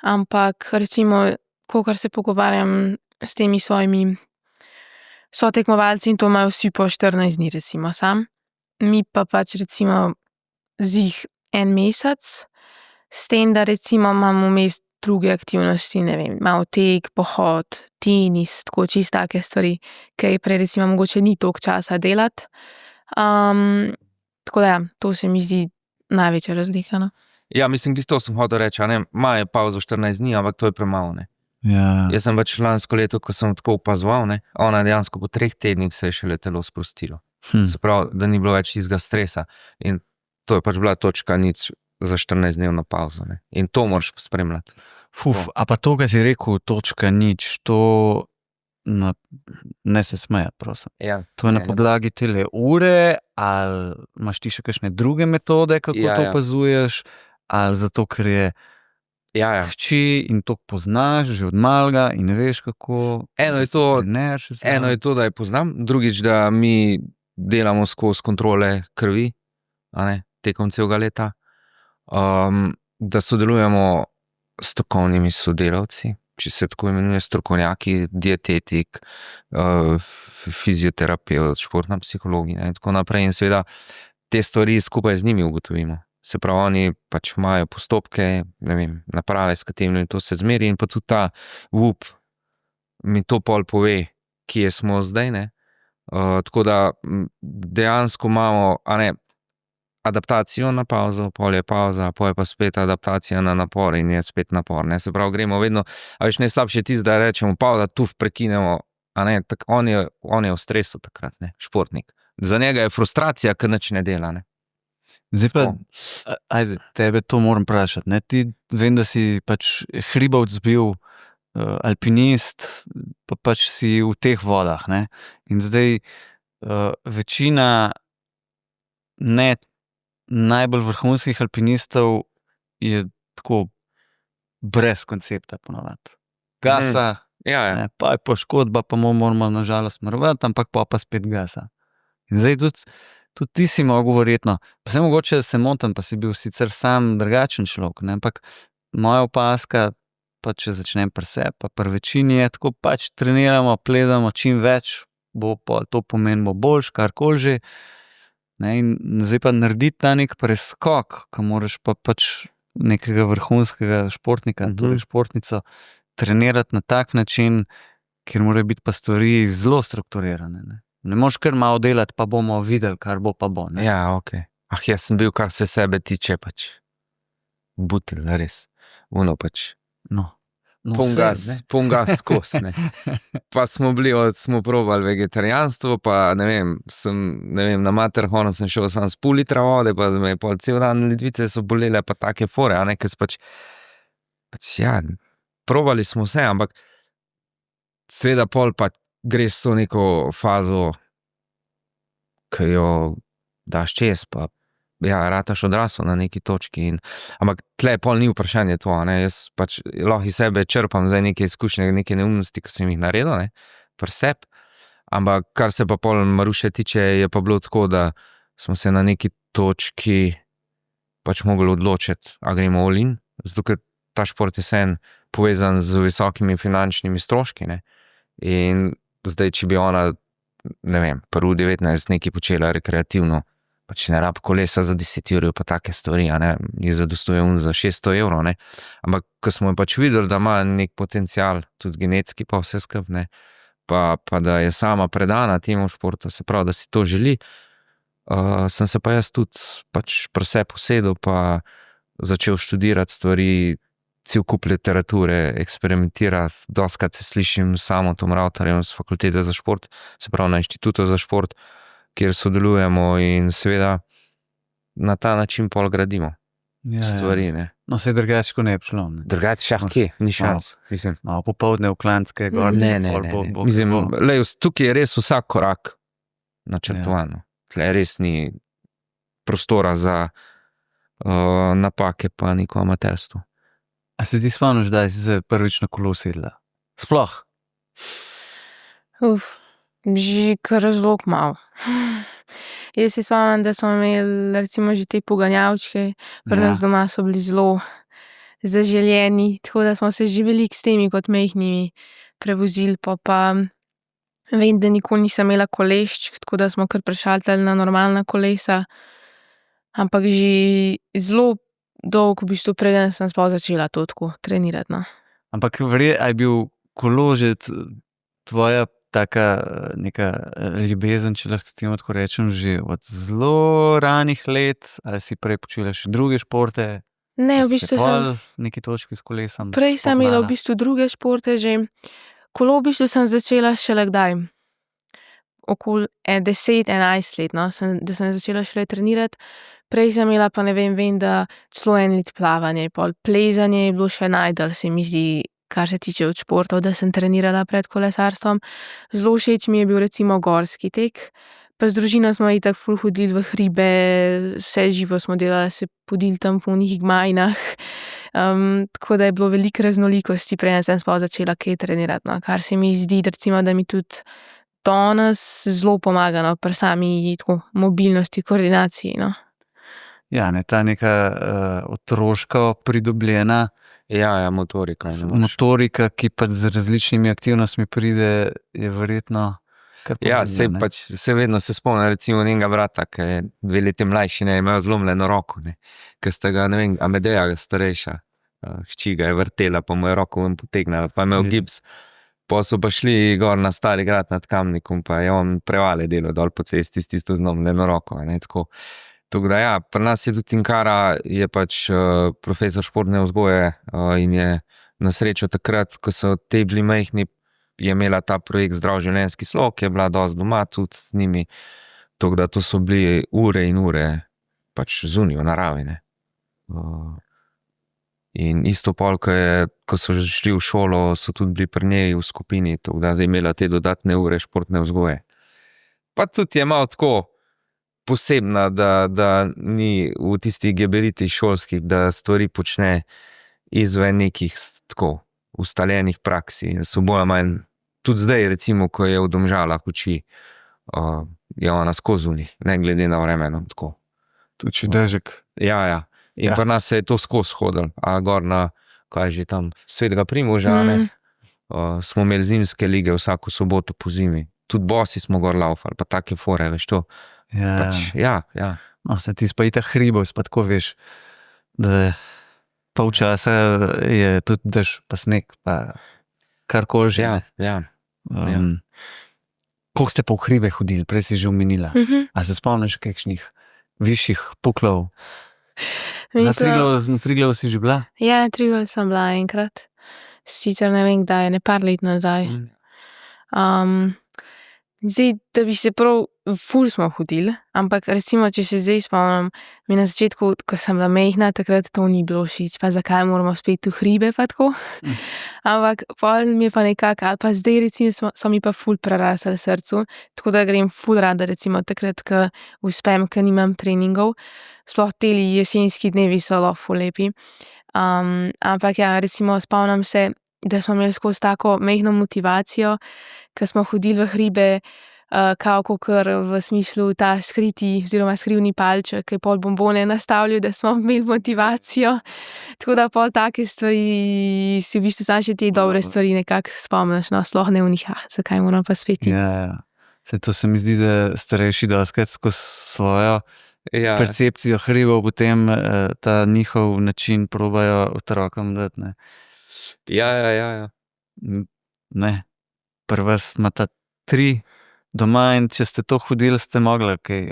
S2: ampak recimo, kakor se pogovarjam s temi svojimi sotekmovalci in to imajo vsi po 14 dni, recimo sam. Mi pa pač recimo zih en mesec, s tem, da recimo imam vmes druge aktivnosti, ne vem, malo tek, pohod, tenis, tako čisto take stvari, ki prej recimo mogoče ni toliko časa delati. Tako da ja, to se mi zdi največja razlika, no.
S3: Ja, mislim, glih to sem hotel reči, a ne, imajo pauzo 14 dni, ampak to je premalo, ne.
S1: Ja.
S3: Jaz sem pač lansko leto, ko sem tako opazoval, ne, ona dejansko po 3 tednih se je šele telo sprostilo. Se pravi, da ni bilo več tistega stresa in to je pač bila točka nič za 14-dnevno pauzo, ne. In to moraš spremljati.
S1: A pa to, kar si rekel, točka nič, to ne se smejati, prosim.
S3: Ja.
S1: To je na podlagi tele ure, ali imaš ti še kakšne druge metode, kako to opazuješ, ali zato, ker je hči in to poznaš že od malega in ne veš, kako
S3: Eno je to, da je poznam, drugič, da mi delamo skozi kontrole krvi, a ne, tekom celega leta, da sodelujemo s strokovnimi sodelavci, če se tako imenuje, strokovnjaki, dietetik, fizioterapevt, športna psihologinja in tako naprej. In seveda te stvari skupaj z njimi ugotovimo. Se pravi, oni pač imajo postopke, ne vem, naprave, s katerimi to se zmeri in pa tudi ta VUP mi to pol pove, kje smo zdaj, ne. Tako da dejansko imamo, a ne, adaptacijo na pauzo, pol je pauza, pol je pa spet adaptacija na napor in je spet napor, ne. Se pravi, gremo vedno, a veš, najslabše je tisto, da rečemo pauza, tuf, prekinemo, a ne, on je v stresu takrat, ne, športnik. Za njega je frustracija, ker nič ne dela, ne.
S1: Zdaj pa, ajde, tebe to moram vprašati, ne, ti vem, da si pač hribovec bil, alpinist, pa pač si v teh vodah, ne, in zdaj večina ne najbolj vrhunskih alpinistov je tako brez koncepta ponavadi. Gasa, ne, pa je poškodba, pa moramo na žalost marovati, ampak pa spet gasa. In zdaj tudi ti si mogel verjetno, pa se mogoče se motim, pa si bil sicer sam drugačen človek, ne, ampak moja opazka, pa če začnem pri sebi, pa pri večini je tako, pač treniramo, plezamo čim več, to pomeni bo boljše, karkoli že, ne, in zdaj pa narediti ta nek preskok, ko moraš pa pač nekega vrhunskega športnika, torej športnico, trenirati na tak način, kjer morajo biti pa stvari zelo strukturirane. Ne moreš kar malo delati, pa bomo videli, kar bo pa bo. Ne?
S3: Ja, ok. Jaz sem bil, kar se sebe tiče, pač butelj, res. Uno pač.
S1: No,
S3: Pun gas skozi, ne. Pa smo probali vegetarijanstvo, pa ne vem, na Matterhornu sem šel sam s pol litra vode, pa me je pol cel dan ledvice so bolele, pa take fore, a ne, ker pač ja, probali smo vse, ampak seveda pol pa greš to neko fazo, ki jo daš čez, pa ja, rataš odrasel na neki točki. Ampak tle pol ni vprašanje to, ne, jaz pač lahko iz sebe črpam zdaj neke izkušnje, neke neumnosti, ki sem jih naredil, ne, pri sebi. Ampak kar se pa pol Maruše tiče, je pa bilo tako, da smo se na neki točki pač mogli odločiti, a gremo all in, zato ker ta šport je vseeno povezan z visokimi finančnimi stroški, ne. In zdaj, če bi ona, ne vem, prvi 19 nekaj počela rekreativno, pač ne rab kolesa za 10 evrov, pa take stvari, a ne, ji zadostuje za 600 evrov, ne. Ampak, ko smo pač videli, da ima nek potencial, tudi genetski pa vse skupaj, ne, pa da je sama predana temu športu, se pravi, da si to želi, sem se pa jaz tudi pač pri sebi posedel, pa začel študirati stvari, cel kup literature, eksperimentirati, dostikrat se slišim s Tom Ravtarjem z fakultete za šport, se pravi na inštitutu za šport, kjer sodelujemo in seveda na ta način pol gradimo stvari, ne.
S1: No, se drugače ne bi šlo, ne.
S3: Drugače kje, ni šans, mislim.
S1: Malo popoldne v Klanjske gor.
S3: Ne. Mislim, tukaj je res vsak korak načrtovano. Tle res ni prostora za napake pa neko amaterstvo.
S1: A se ti spomniš, da si se prvič na kolo sedla? Sploh?
S2: Že kar zelo malo. Jaz se spomnim, da smo imeli recimo že te poganjavčke, pri nas doma so bili zelo zaželjeni, tako da smo se že veliko s temi kot majhnimi prevozili, pa vem, da nikoli nisem imela koleščk, tako da smo kar prešaltali na normalna kolesa, ampak že zelo dolgo v bistvu preden sem sploh začela to tako trenirati, no.
S1: Ampak a je bil kolo že tvoja taka neka ljubezen, če lahko temu tako rečem, že od zelo ranih let, ali si prej počela še druge športe?
S2: Ne, v bistvu sem
S1: neki točki s kolesom
S2: prej sem imela v bistvu druge športe že. Kolo v bistvu sem začela šele kdaj? Okoli 10-11 let, no, da sem začela šele trenirati. Prej sem imela pa ne vem, da celo en let plavanje, pol plezanje je bilo še najdalj, se mi zdi, kar se tiče od športov, da sem trenirala pred kolesarstvom. Zelo všeč mi je bil recimo gorski tek, pa z družino smo itak ful hodili v hribe, vse živo smo delali, se podili tam po onih gmajnah, tako da je bilo veliko raznolikosti, preden sem sploh začela kaj trenirati, no, kar se mi zdi, recimo, da mi tudi danes zelo pomaga, no, pri sami tako mobilnosti, koordinaciji, no.
S1: Ja, ne, ta neka otroško pridobljena
S3: motorika.
S1: Motorika, ki pa z različnimi aktivnostmi pride, je verjetno kar pomembno.
S3: Ja, se vedno se spomnim recimo njenega brata, ki je 2 leti mlajši, ne, imel zlomljeno roko, ne, ker sta ga, ne vem, Amedeja starejša, hči ga je vrtela, pa mu je roko ven potegnila, pa je imel gips. Pa so pa šli gor na Stari grad nad Kamnikom, pa je on prevale delal dol po cesti s tisto zlomljeno roko, ne, tako. Tako da ja, pri nas je tudi Tinkara, je pač profesor športne vzgoje in je na srečo takrat, ko so te bili majhni, je imela ta projekt Zdrav življenjski slog, ki je bila dosti doma tudi z njimi, tako da to so bili ure in ure pač zunaj v naravi, ne. In isto pol, ko so šli v šolo, so tudi bili pri njej v skupini, tako da je imela te dodatne ure športne vzgoje. Pa tudi je malo tako posebna, da ni v tistih geberitih šolskih, da stvari počne izven nekih tako ustaljenih praksi. So bolj manj, tudi zdaj recimo, ko je v Domžalah uči, je ona skozi uni, ne glede na vreme, no, tako.
S1: Tudi če dežek.
S3: Ja. In pri nas se je to skozi hodil, a gor na, kaj že tam, Svetega Primoža, ne, smo imeli zimske lige vsako soboto po zimi. Tudi bosi smo gor laufali, pa take fore, veš to. Ja.
S1: No, se ti pa itak hribov, pa tako veš, da pol časa je tudi dež, pa sneg, pa karkoli že.
S3: Ja.
S1: Koliko ste pa v hribe hodili, prej si že omenila. A se spomniš kakšnih višjih puklov? Na Triglavu si že bila?
S2: Ja, na Triglavu sem bila enkrat. Sicer ne vem kdaj, ne par let nazaj. Zdaj, da bi se prav, ful smo hodili, ampak recimo, če se zdaj spomnim, mi na začetku, ko sem bila majhna, takrat to ni bilo všeč, pa zakaj moramo spet v hribe pa tako. Ampak pol mi je pa nekako, ali pa zdaj recimo so mi pa ful prerasli srcu, tako da grem ful rada recimo takrat, ko uspem, ko nimam treningov, sploh teli jesenski dnevi so lahko ful lepi. Ampak ja, recimo spomnim se, da smo imeli skozi tako majhno motivacijo, ko smo hodili v hribe, kao kakor v smislu ta skrivni palček, ki je pol bombone nastavljal, da smo imeli motivacijo. Tako da pol take stvari si v bistvu sam še te dobre stvari nekako spomniš, no, sploh ne v njih, zakaj moram pa spet iti.
S1: Ja. Se to se mi zdi, da starejši dostakrat skozi svojo percepcijo hribov potem ta njihov način probajo otrokom dati, ne.
S3: Ja.
S1: Ne. Pri vas ima ta 3 doma in če ste to hodili, ste mogli kaj.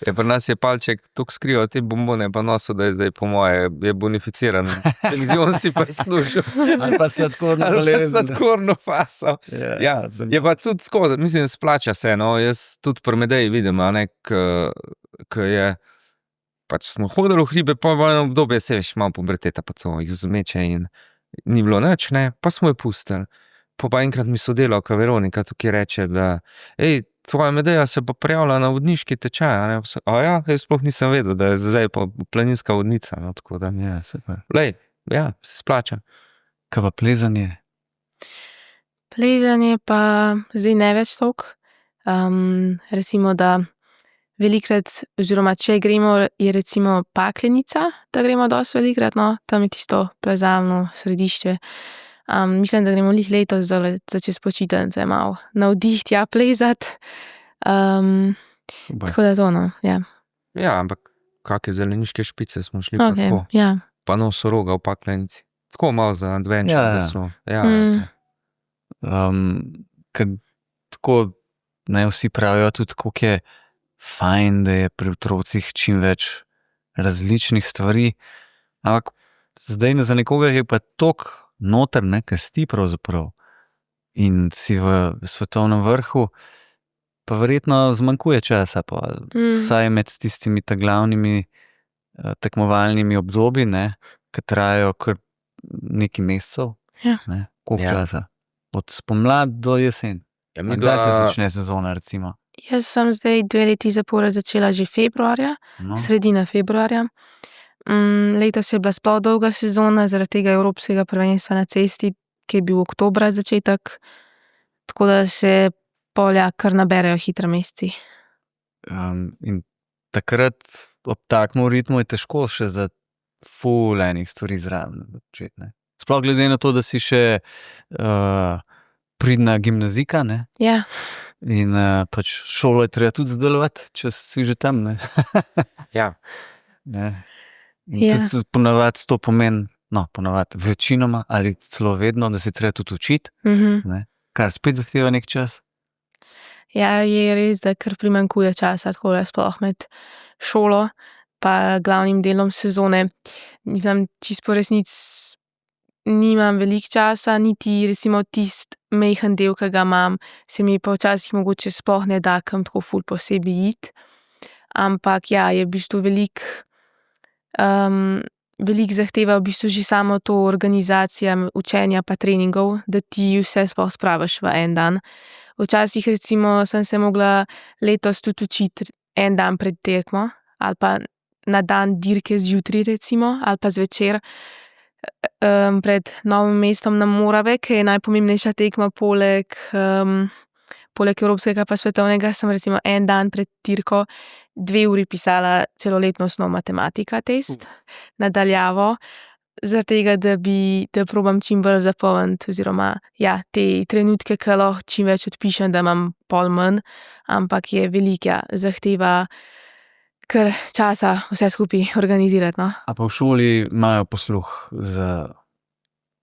S3: Ja, pri nas je palček toliko skrival te bombone pa nosil, da je zdaj po moje je bonificiran. Penzion si pa služil.
S1: Ali pa
S3: sladkorno faso. Ja, je pa tudi skozi, mislim, splača se, no, jaz tudi pri Medeji vidim, a ne, ko je, pač smo hodili v hribe, pa v eno obdobje se veš, malo puberteta pa to jih zmeče in ni bilo nič, ne, pa smo jo pustili. Pa enkrat mi sodelavka Veronika tukaj reče, da tvoja Medeja se pa prijavlja na vodniški tečaj, a ne, ja, jaz sploh nisem vedel, da je zdaj pa planinska vodnica, no, tako da.
S1: Ja, super.
S3: Ja, se splača.
S1: Kaj pa plezanje?
S2: Plezanje pa zdaj ne več toliko. Recimo, da velikrat, oziroma če gremo, je recimo Paklenica, da gremo dosti velikrat, no, tam je tisto plezalno središče. Mislim, da gremo letos za čez počitnice malo navdih tja plezat. Tako da to, no, ja.
S3: Ja, ampak kakšne zeleniške špice smo šli pa tako.
S2: Ja.
S3: Pa Nosoroga v Paklenici. Tako malo za adventure, da smo. Ja.
S1: Tako ne vsi pravijo tudi, koliko je fajn, da je pri otrocih čim več različnih stvari. Ampak zdaj za nekoga je pa toliko noter, ne, kasti pravzaprav. In si v svetovnem vrhu, pa verjetno zmanjkuje časa, pa vsaj med tistimi glavnimi tekmovalnimi obdobji, ne, ki trajajo kar nekaj mesecev.
S2: Ja.
S1: Ne, koliko časa? Od spomladi do jesen. Kdaj se začne sezona, recimo?
S2: Jaz sem zdaj 2 leti zapored začela že februarja, sredina februarja. Letos je bila sploh dolga sezona zaradi tega evropskega prvenstva na cesti, ki je bil oktobra začetek, tako da se polja kar naberejo hitro meseci.
S1: In takrat ob takem ritmu je težko še za ful enih stvari zraven začeti, ne. Sploh glede na to, da si še pridna gimnazijka, ne.
S2: Ja.
S1: In pač šolo je treba tudi zadelovati, če si že tam, ne.
S3: Ja.
S1: Ne. In tudi ponavadi to pomeni, večinoma ali celo vedno, da se treba tudi učiti, ne, kar spet zahteva nek čas.
S2: Ja, je res, da kar primanjkuje časa, tako da sploh med šolo pa glavnim delom sezone. Mislim, čisto po resnici nimam veliko časa, niti recimo tisti majhen del, ki ga imam, se mi pa včasih mogoče sploh ne da kam tako ful posebej iti. Ampak ja, je v bistvu veliko zahteva v bistvu že samo to organizacija učenja pa treningov, da ti vse sploh spraviš v en dan. Včasih recimo sem se mogla letos tudi učiti en dan pred tekmo ali pa na dan dirke zjutraj recimo ali pa zvečer pred Novim mestom na Morave, ki je najpomembnejša tekma poleg evropskega pa svetovnega, sem recimo en dan pred dirko 2 uri pisala celoletno osnov matematika test nadaljavo, zaradi tega, da probam čim bolj zapolniti oziroma te trenutke, ki lahko čim več odpišem, da imam pol manj, ampak je velika zahteva kar časa vse skupaj organizirati. No.
S1: A pa v šoli imajo posluh za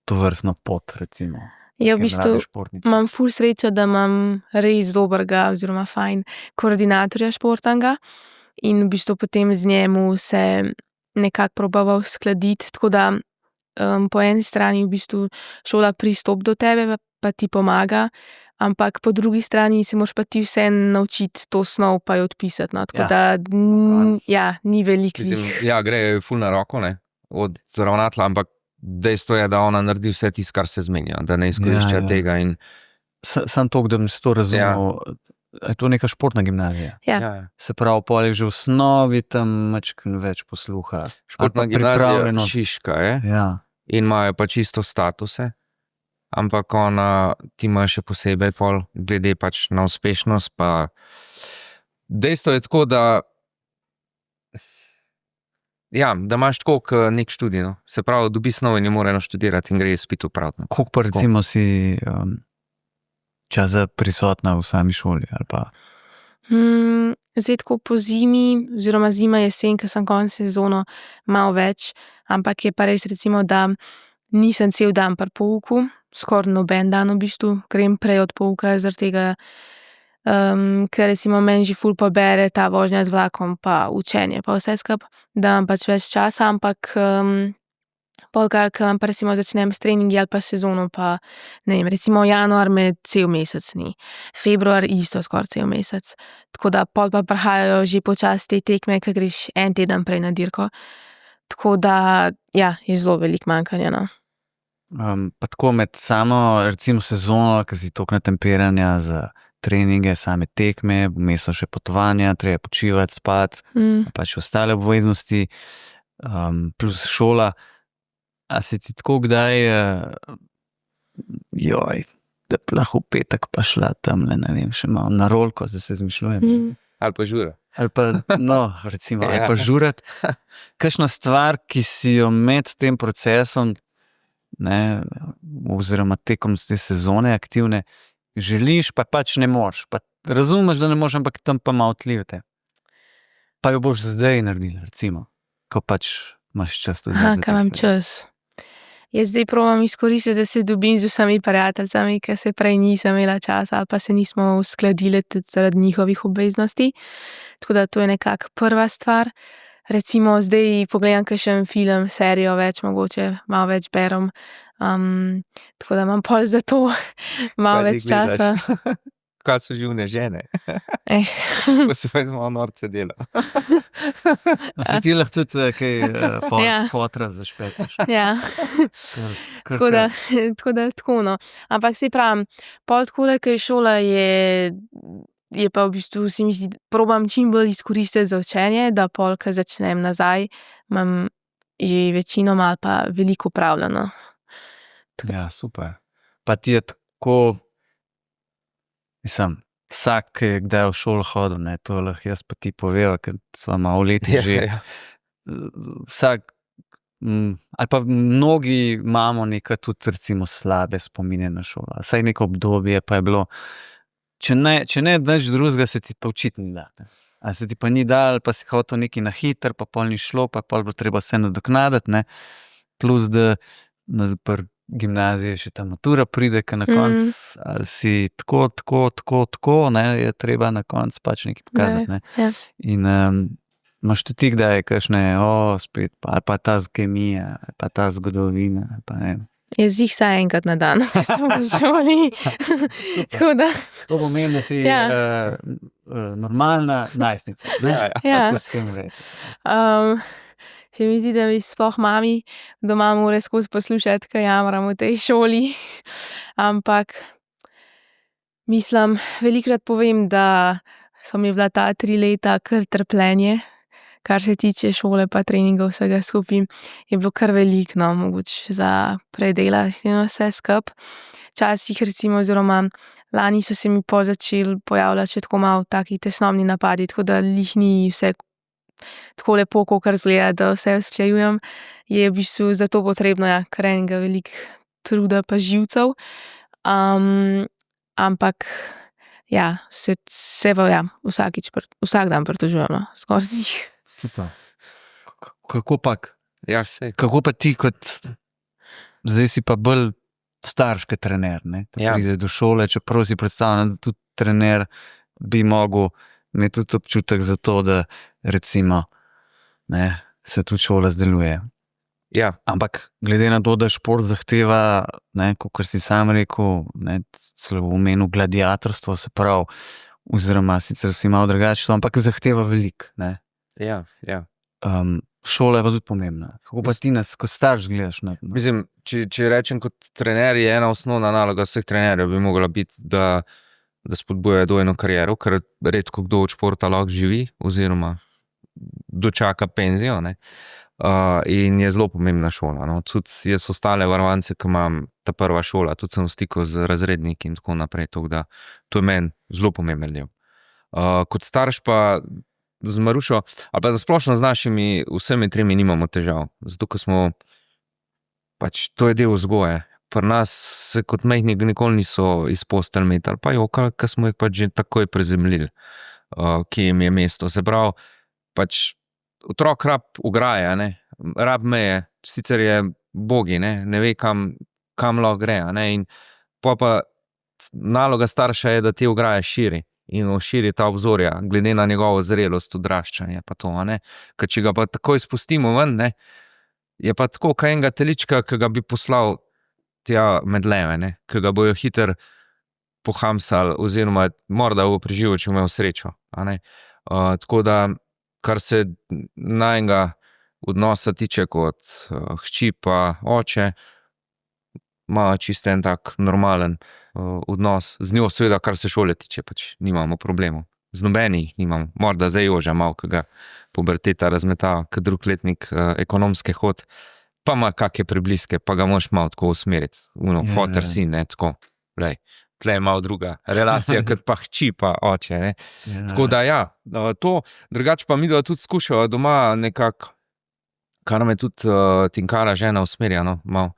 S1: to vrstno pot, recimo?
S2: Ja, v
S1: neke
S2: bistvu
S1: mlade športnice?
S2: imam ful srečo, da imam res dobrega oziroma fajn koordinatorja športnega in v bistvu potem z njemu se nekako probava uskladiti, tako da po eni strani v bistvu šola pristop do tebe pa ti pomaga, ampak po drugi strani se moraš pa ti vseeno naučiti to snov pa jo odpisati. No. Tako
S1: Ja,
S2: da
S1: konec.
S2: ni veliko
S3: Mislim,
S2: njih.
S3: ja, gre ful na roko, ne, od ravnatelja, ampak dejstvo je, da ona naredi vse tisto, kar se zmenja, da ne izkorišča
S1: Ja.
S3: tega in
S1: Sam to, da bi si to razumel, je to neka športna gimnazija.
S2: Ja.
S3: ja.
S1: Se pravi, pol je že v osnovi tam mačken več posluha.
S3: Športna
S1: Ali pa
S3: gimnazija
S1: pripravljenost.
S3: Šiška je
S1: Ja.
S3: in imajo pač isto statuse, ampak ona ti ima še posebej pol, glede pač na uspešnost, pa dejstvo je tako, da ja, da imaš tako kot nek študij, no. Se pravi, dobi snov in jo mora eno študirati in gre izpit opraviti. No.
S1: Koliko pa recimo si časa prisotna v sami šoli? Ali pa,
S2: Zdaj tako po zimi, oziroma zima, jesen, ker sem konec sezono malo več, ampak je pa res recimo, da nisem cel dan pri pouku, skoraj noben dan v bistvu, grem prej od pouka, zaradi tega, ker recimo meni že ful pobere ta vožnja z vlakom, pa učenje, pa vse skupaj, da imam pač več časa, ampak polkrat, ko imam pa recimo začnem s treningi ali pa sezono, pa ne vem, recimo januar me cel mesec ni, februar isto skoraj cel mesec, tako da pol pa prihajajo že počasi te tekme, ko greš en teden prej na dirko, tako da ja, je zelo veliko manjkanja. No.
S1: pa tako med samo recimo sezono, ki si toliko natemperanja za treninge, same tekme, vmes so še potovanja, treba počivati, spati, pač ostale obveznosti, plus šola. A si ti tako kdaj, da bi lahko v petek pa šla tamle, ne vem, še malo na rolko, zdaj se izmišljujem.
S3: Ali pa žura.
S1: Ali pa, no, recimo, ali
S3: Ja.
S1: pa žurat. Kakšna stvar, ki si jo med tem procesom, ne, oziroma tekom te sezone aktivne, želiš, pa pač ne moreš. Pa razumeš, da ne moreš, ampak tam pa malo tlivate. Pa jo boš zdaj naredila, recimo, ko pač imaš čas tudi za te
S2: Ko imam
S1: stvari.
S2: čas. Jaz zdaj probam izkoristiti, da se dobim z vsemi prijateljicami, ki se prej nisem imela časa ali pa se nismo uskladile tudi zaradi njihovih obveznosti. Tako da to je nekako prva stvar. Recimo zdaj pogledam kakšen film, serijo več, mogoče malo več berem. Tako da imam pol za to malo
S3: Kaj
S2: več
S3: ti gledaš?
S2: časa.
S3: Kaj so živne žene?
S2: Eh.
S3: Ko se pa smo norce dela.
S1: No, se ti lahko tudi kaj
S2: Ja.
S1: fotra zašpetaš.
S2: Ja. Tako da, tako no. Ampak se pravim, pol tako, da ko je šola, je pa v bistvu se mi zdi, probam čim bolj izkoristiti za učenje, da pol, ko začnem nazaj, imam že večinoma ali pa veliko upravljeno.
S1: Ja, super. Pa ti je tako, mislim, vsak, ki je kdaj v šolo hodil, ne, to lahko jaz pa ti poveva, ker sva malo leti že.
S3: Ja.
S1: Vsak, ali pa mnogi imamo neka tudi recimo slabe spomine na šolo. Vsaj neko obdobje pa je bilo, če ne nič drugega, se ti pa učiti ni dal. A se ti pa ni dal, pa si hotel nekaj na hiter, pa pol ni šlo, pa pol bilo treba vse nadoknaditi, ne. Plus, da pri gimnaziji še ta matura pride, ker na koncu ali si tako, ne, je treba na koncu pač nekaj pokazati, ne.
S2: Ja.
S1: In imaš tudi ti kdaj kakšne, spet, ali pa ta kemija, ali pa ta zgodovina, ali pa ne vem.
S2: Jaz jih vsaj enkrat na dan, ko sem v šoli. Tako da,
S1: To pomeni, da si
S2: Ja.
S1: normalna najstnica. Ne?
S3: Ja,
S2: ja.
S1: Tako se temu reče.
S2: Se mi zdi, da mi sploh mami doma mora skozi poslušati, kaj jamram v tej šoli. Ampak mislim, velikokrat povem, da so mi bila ta 3 leta kar trpljenje, kar se tiče šole pa treningov vsega skupaj, je bilo kar veliko, no, mogoče za predelati in vse skupaj. Včasih recimo, oziroma lani so se mi začeli pojavljati še tako malo taki tesnobni napadi, tako da glih ni vse tako lepo, kakor izgleda, da vse usklajujem, je v bistvu za to potrebno, ja, kar enega veliko truda pa živcev. Ampak ja, se pa ja, vsak dan pritožujem, no, skozi jih.
S1: Super. Kako pa,
S3: Ja, sej.
S1: kako pa ti kot, zdaj si pa bolj starš kot trener, ne? Ko
S3: Ja.
S1: pride do šole, čeprav si predstavljam, da tudi trener bi mogel imeti tudi občutek za to, da recimo, ne, se tudi šola zdeluje.
S3: Ja,
S1: Ampak glede na to, da šport zahteva, ne, kot si sam rekel, ne, celo v imenu gladiatorstvo, se pravi, oziroma sicer si malo drugače, ampak zahteva veliko. Ne.
S3: ja, ja.
S1: Šola je pa tudi pomembna. Kako pa ti nas, kot starš, gledaš na to?
S3: Mislim, če rečem kot trener, je ena osnovna naloga vseh trenerjev bi mogla biti, da spodbujajo dvojno kariero, ker redko kdo od športa lahko živi oziroma dočaka penzijo, ne. In je zelo pomembna šola, no. Tudi jaz ostale varovance, ki imam, ta prva šola, tudi sem v stiku z razredniki in tako naprej, tako da to je meni zelo pomemben del. Kot starš pa z Marušo, ali pa splošno z našimi vsemi tremi nimamo težav, zato ker smo pač, to je del vzgoje. Pri nas se kot majhni nikoli niso iz postelj metali, pa jokali, ker smo jih pač že takoj prezemljili, kje jim je mesto. Se pravi, pač otrok rab ograje, ne, rab meje, sicer je bogi, ne ve, kam lahko gre, ne, in pol pa naloga starša je, da te ograje širi in širi ta obzorja, glede na njegovo zrelost, odraščanje pa to, ne. Ker če ga pa takoj spustimo ven, ne, je pa tako, kot enega telička, ki ga bi poslal tja med leve, ne, ki ga bojo hitro pohamsali oziroma morda bo preživel, če bo imel srečo, a ne. Tako da, kar se najinega odnosa tiče kot hči pa oče, ima čisto en tak normalen odnos z njo, seveda, kar se šole tiče, pač nimamo problemov. Z nobenih nimamo, morda zdaj Joža malo, ki ga puberteta razmetava, kot drug letnik ekonomske hod, pa ima kake prebliske, pa ga moraš malo tako usmeriti, foter sin, ne, tako, glej. Tle je malo druga relacija, kot pa hči pa oče, ne. Tako da ja, to, drugače pa midva tudi skušava doma nekako, kar me tudi Tinkara žena usmerja, no, malo,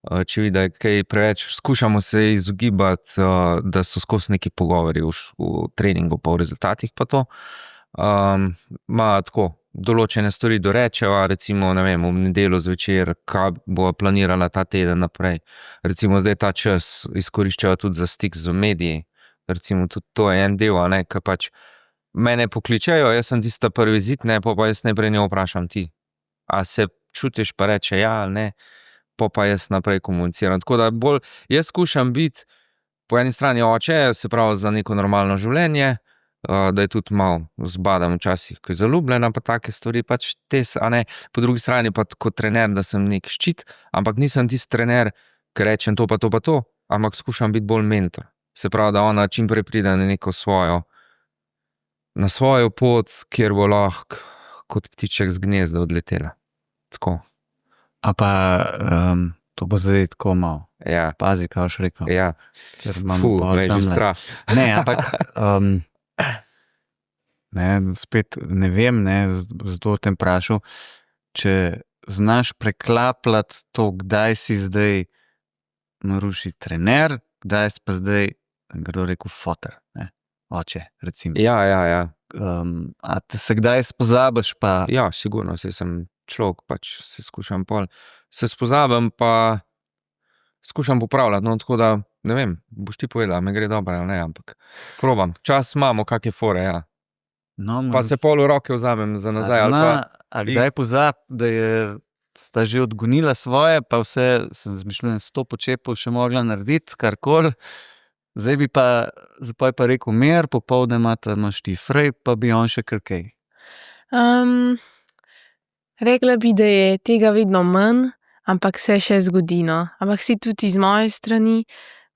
S3: če vidi, da je kaj preveč, skušamo se izogibati, da so skozi neki pogovori v treningu pa v rezultatih pa to. Ima tako, določene stvari dorečeva, recimo, ne vem, v nedeljo zvečer, kaj bo planirala ta teden naprej. Recimo zdaj ta čas izkoriščava tudi za stik z mediji. Recimo tudi to je en del, a ne, ke pač mene pokličejo, jaz sem tista prvi zid, ne, pa jaz najprej njo vprašam ti. A se čutiš, pa reče ja ali ne, pa jaz naprej komuniciram. Tako da bolj, jaz skušam biti po eni strani oče, se pravi za neko normalno življenje, da je tudi malo zbadam včasih, ko je zaljubljena pa take stvari, pač a ne, po drugi strani pa kot trener, da sem nek ščit, ampak nisem tisti trener, ki rečem to pa to pa to, ampak skušam biti bolj mentor. Se pravi, da ona čim prej pride na neko svojo, na svojo pot, kjer bo lahko kot ptiček z gnezda odletela. Tako.
S1: A pa to bo zdaj tako malo.
S3: Ja.
S1: Pazi, kaj boš rekel.
S3: Ja.
S1: Ker imamo pol
S3: me je že
S1: tamle.
S3: strah.
S1: Ne, ampak ne, spet ne vem, ne, zato te vprašal, če znaš preklapljati to, kdaj si zdaj Maruši trener, kdaj si pa zdaj, kdo rekel, foter, ne, oče, recimo.
S3: Ja.
S1: A te se kdaj spozabiš pa?
S3: Ja, sigurno, saj sem človek, pač se skušam se spozabim, pa skušam popravljati, no, tako da, ne vem, boš ti povedala, me gre dobro ali ne, ampak probam. Čas imamo, kake fore, ja.
S1: No,
S3: Pa se pol v roke vzamem za nazaj, ali pa...
S1: A kdaj pozab, da sta že odgonila svoje, pa vse, sem zmišljujem, 100 počepov še mogla narediti, karkoli. Zdaj bi pa, zdaj pa rekel mir, popoldne imaš ti frej, pa bi on še kar kaj.
S2: Rekla bi, da je tega vedno manj, ampak se še zgodi, no. Ampak si tudi z moje strani,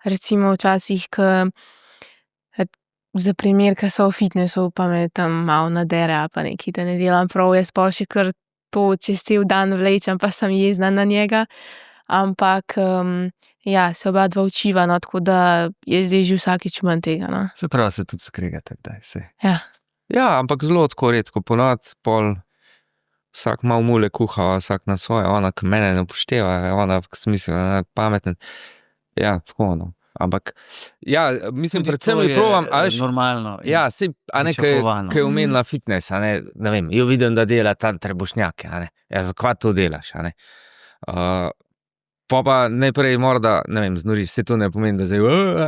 S2: recimo včasih, za primer, ke so v fitnessu, pa me tam malo nadere ali pa nekaj, da ne delam prav, jaz pol še kar to čez cel dan vlečem, pa sem jezna na njega. Ampak ja, se oba dva učiva, no, tako da je zdaj že vsakič manj tega, no.
S1: Se pravi, se tudi skregate kdaj, saj.
S2: Ja.
S3: Ja, ampak zelo tako redko, ponavadi pol vsak malo mule kuha, vsak na svoje, ona, ke mene ne upošteva, ona v smislu, pameten. Ja, tako, no. Ampak, ja, mislim,
S1: Tudi
S3: predvsem
S1: to
S3: je provam, a veš,
S1: normalno. in
S3: ja, saj, a ne,
S1: pričakovano.
S3: ko je omenila fitness, a ne vem, jo vidim, da dela tam trebušnjake, a ne, ja, zakaj to delaš, a ne. Pa najprej morda, ne vem, znoriš, vse to ne pomeni, da zdaj,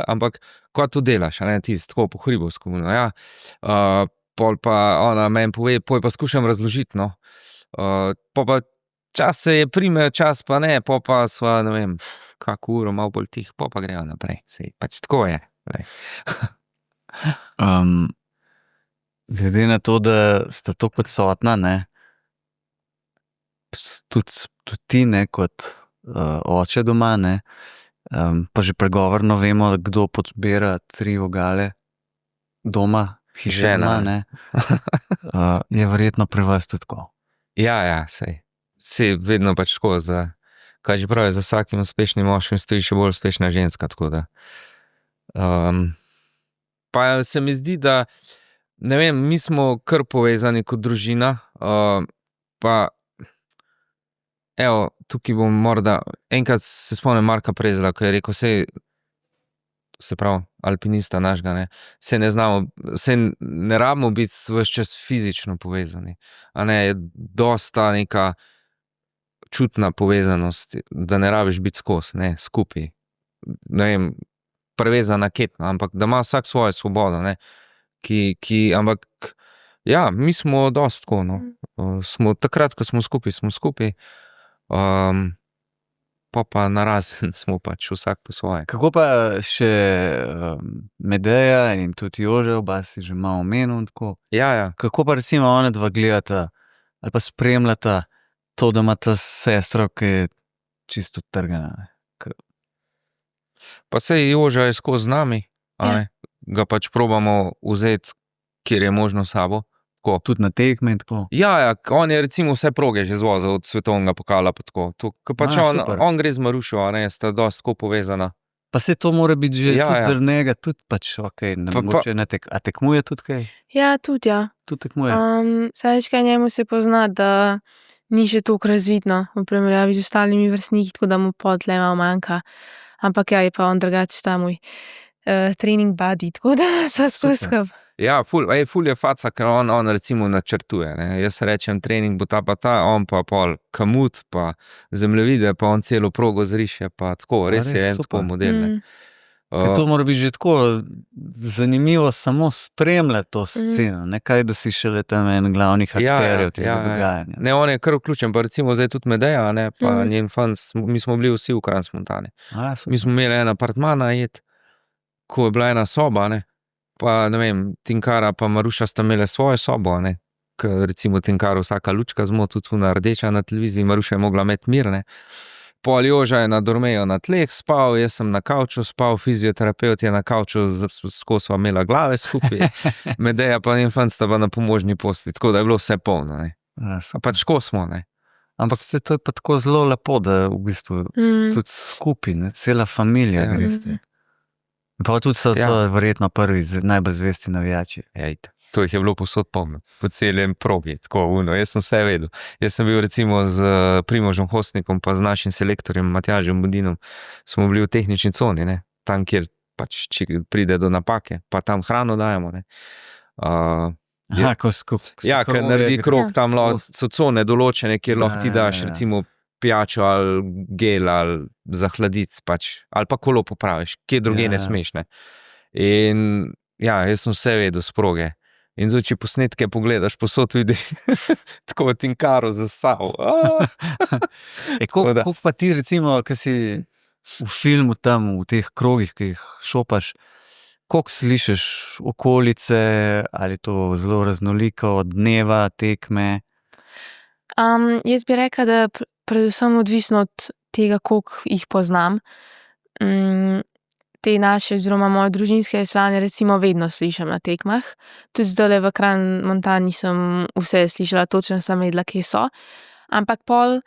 S3: ampak kaj to delaš, a ne, ti tako po hribovsko, ja. Pol pa ona meni pove, pol pa skušam razložiti, no. Pol pa čas se je prime, čas pa ne, pol pa sva, ne vem, kako uro, malo bolj tih, pol pa grejo naprej, sej, pač tako je.
S1: Glede na to, da sta tako odsotna, ne, tudi ti, ne, kot oče doma, ne, pa že pregovorno vemo, kdo podbira 3 vogale doma, hiše
S3: Žena.
S1: doma, ne, je verjetno pri vas tudi tako.
S3: Ja, sej vedno pač tako, kaj že pravi, za vsakim uspešnim moškim stoji še bolj uspešna ženska, tako da. Pa se mi zdi, da, ne vem, mi smo kar povezani kot družina, pa evo, tukaj bom morda, enkrat se spomnim Marka Prezla, ko je rekel, se pravi, alpinista našega, ne, saj ne rabimo biti ves čas fizično povezani, a ne, je dosta neka čutna povezanost, da ne rabiš biti skozi, ne, skupaj. Ne vem, prevezana ketno, ampak da ima vsak svojo svobodo, ne, ampak, ja, mi smo dosti tako, no. Smo takrat, ko smo skupaj, pa narazen smo pač vsak po svoje.
S1: Kako pa še Medeja in tudi Jože, oba si že malo omenil, tako.
S3: Ja.
S1: Kako pa recimo ona dva gledata ali pa spremljata to, da imata sestro, ki je čisto trgana, ne?
S3: Pa sej Joža je skozi z nami, a ne, ga pač probamo vzeti, kjer je možno s sabo. Tako.
S1: Tudi na tekme in tako.
S3: Ja, on je recimo vse proge že zvozil od svetovnega pokala pa tako. Ko pač on gre z Marušo, a ne, sta dosti tako povezana.
S1: Pa se to mora biti že tudi
S3: Ja.
S1: zaradi njega, tudi pač okej, ne mogoče a tekmuje tudi kaj?
S2: Ja, tudi ja.
S1: Tudi tekmuje.
S2: Saj veš kaj, njemu se pozna, da ni še toliko razvidno v primerjavi z ostalimi vrstniki, tako da mu pol tle malo manjka. Ampak ja, je pa on drugače ta moj trening buddy, tako da sva skozi skupaj.
S3: Ja, ful je faca, ker on recimo načrtuje, ne. Jaz rečem, trening bo ta pa ta, on pa pol kamut, pa zemljevide, pa on celo progo zriše, pa tako, res je en tako model, ne.
S1: Ker to mora biti že tako zanimivo samo spremljati to sceno, ne kaj, da si šele tam en glavnih akterjev tega dogajanja.
S3: Ne, on je kar vključen, pa recimo zdaj tudi Medeja, ne, pa njen fant, mi smo bili vsi v Kranjsmontani. Mi smo imeli en apartma najet, ko je bila ena soba, ne, pa ne vem, Tinkara pa Maruša sta imele svojo sobo, ne, ker recimo Tinkara vsaka lučka zmo, tudi tuna rdeča na televiziji, Maruša je mogla imeti mir, ne. Pol Joža je na dormeju na tleh spal, jaz sem na kavču spal, fizioterapevt je na kavču, skozi sva imela glave skupaj, Medeja pa njen fant sta pa na pomožni postelji, tako da je bilo vse polno, ne. Pač tako smo, ne.
S1: Ampak to je pa tako zelo lepo, da v bistvu tudi skupaj, ne, cela familija greste. Pa tudi so verjetno prvi najbolj zvesti navijači.
S3: To jih je bilo povsod polno, po celem progi, tako, jaz sem vse vedel. Jaz sem bil recimo z Primožem Hostnikom pa z našim selektorjem Matjažem Budinom, smo bili v tehnični coni, ne, tam, kjer pač pride do napake, pa tam hrano dajemo, ne. Ker naredi krog, tam so cone določene, kjer lahko ti daš recimo pijačo ali gel ali za hladiti pač, ali pa kolo popraviš, kje druge ne smeš, ne. In ja, jaz sem vse vedel s proge. In zdaj, če posnetke pogledaš, posod vidiš tako Tinkaro zasal.
S1: Koliko pa ti recimo, ki si v filmu tam, v teh krogih, ki jih šopaš, koliko slišiš okolice, ali to zelo raznoliko od dneva, tekme?
S2: Jaz bi rekla, da predvsem odvisno od tega, koliko jih poznam. Te naše, oziroma moje družinske člane recimo vedno slišim na tekmah. Tudi zdajle v Kranjmontani sem vse slišala, točno sem vedela, kje so. Ampak pol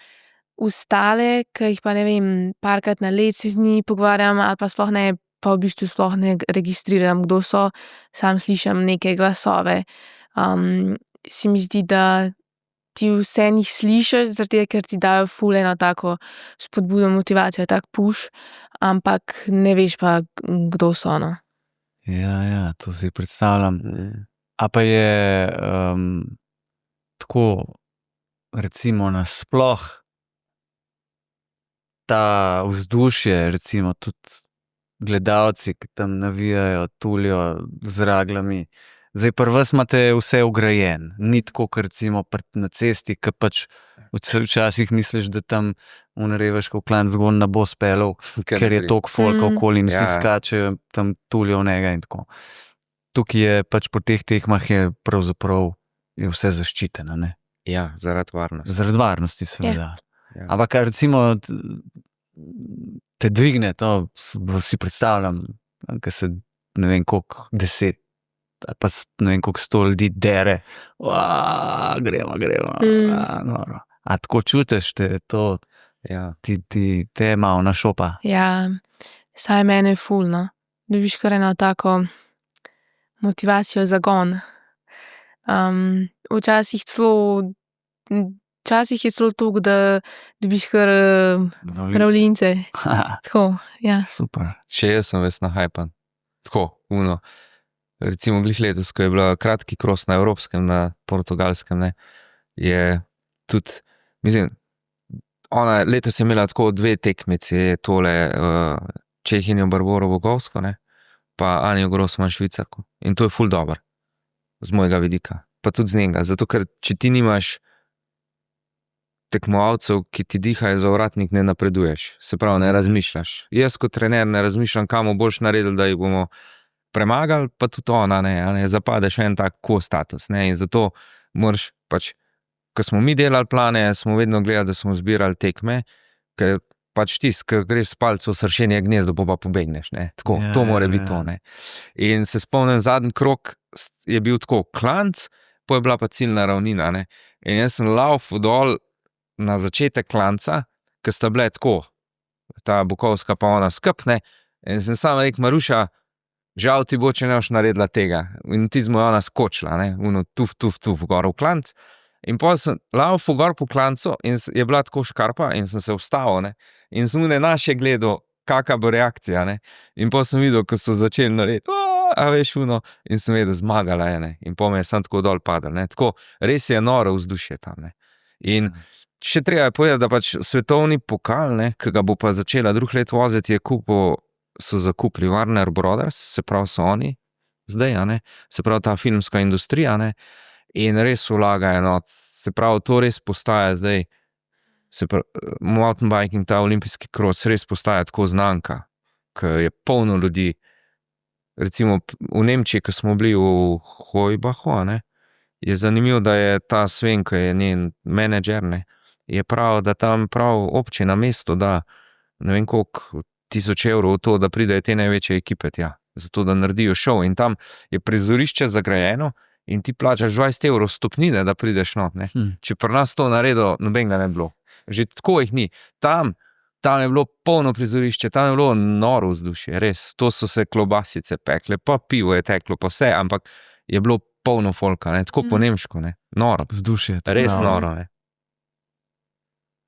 S2: ostale, ki jih pa ne vem, parkrat na let se z njimi pogovarjam, ali pa sploh ne, pa v bistvu sploh ne registriram, kdo so, sam slišim neke glasove. Se mi zdi, da ti vse njih slišiš, zaradi tega, ker ti dajo ful eno tako spodbudo, motivacijo, tak push, ampak ne veš pa, kdo so, no.
S1: Ja, to si predstavljam. A pa je tako, recimo, nasploh ta vzdušje, recimo tudi gledalci, ki tam navijajo, tulijo z raglami. Zdaj, pri vas imate vse ugrajen, ni tako, kot recimo na cesti, ki pač včasih misliš, da tam Revaškov klanc zgon ne bo speljal, ker je toliko folka okoli in vsi skačejo, tam tulijo v njega in tako. Tukaj je pač po teh tekmah je pravzaprav je vse zaščiteno, ne?
S3: Ja, zaradi varnosti.
S1: Zaradi varnosti, seveda. Ampak kar recimo te dvigne, to si predstavljam, ker se ne vem koliko 10 ali pa ne vem koliko 100 ljudi dere. Gremo. Noro. A tako čutiš to, te malo našopa?
S2: Ja, saj mene je ful, no. Dobiš kar eno tako motivacijo, zagon. Včasih je celo toliko, da dobiš kar mravljince. Tako, ja.
S1: Super.
S3: Še jaz sem ves nahajpan. Tako, recimo glih letos, ko je bila kratki kros na evropskem, na portugalskem, ne, je tudi, mislim, ona letos je imela tako 2 tekmici, tole Čehinjo Barboro Bogovsko, ne, pa Anjo Grossman Švicarko. In to je ful dober, z mojega vidika. Pa tudi z njega, zato ker če ti nimaš tekmovalcev, ki ti dihajo za ovratnik, ne napreduješ. Se pravi, ne razmišljaš. Jaz kot trener ne razmišljam, kamo boš naredil, da jih bomo premagali, pa tudi ona, ne zapade še en tak status, ne, in zato moraš pač, ko smo mi delali plane, smo vedno gledali, da smo zbirali tekme, ker pač ko greš s palco v sršenje gnezdo, pa pobegneš, ne, tako, to mora biti to, ne. In se spomnim, zadnji krog je bil tako klanc, pa je bila pa ciljna ravnina, ne, in jaz sem laufal dol na začetek klanca, ker sta bile tako, ta Bukovska pa ona skupne, in sem sam rekel, Maruša, žal ti bo, če ne boš naredila tega. In ti smo ona skočila, ne, tuf, gor v klanc. In potem sem laufal gor po klancu in je bila tako škarpa in sem se vstal, ne, in sem naše gledal, kakva bo reakcija, ne. In potem sem videl, ko so začeli narediti, in sem vedel, zmagala je, ne. In potem je sam tako dol padel, ne. Tako, res je noro vzdušje tam, ne. In še treba je povedati, da pač svetovni pokal, ne, ki ga bo pa začela drug let voziti, so zakupili Warner Brothers, se pravi so oni zdaj, ne, se pravi ta filmska industrija, ne, in res vlagajo, no, se pravi to res postaja zdaj, mountain biking, ta olimpijski kros res postaja tako znanka, ker je polno ljudi, recimo v Nemčiji, ko smo bili v Hojbachu, ne, je zanimivo, da je ta Sven, ki je njen menedžer, ne, je prav, da tam prav občina, mesto da, ne vem koliko 1000 evrov v to, da pridejo te največje ekipe tja, zato da naredijo šov in tam je prizorišče zagrajeno in ti plačaš 20 evrov stopnine, da prideš not, ne. Če pri nas to naredil, nobenega ne bilo. Že tako jih ni. Tam je bilo polno prizorišče, tam je bilo noro vzdušje, res. To so se klobasice pekle, pa pivo je teklo, pa vse, ampak je bilo polno folka, ne, tako po nemško, ne. Noro.
S1: Vzdušje.
S3: Res noro, ne.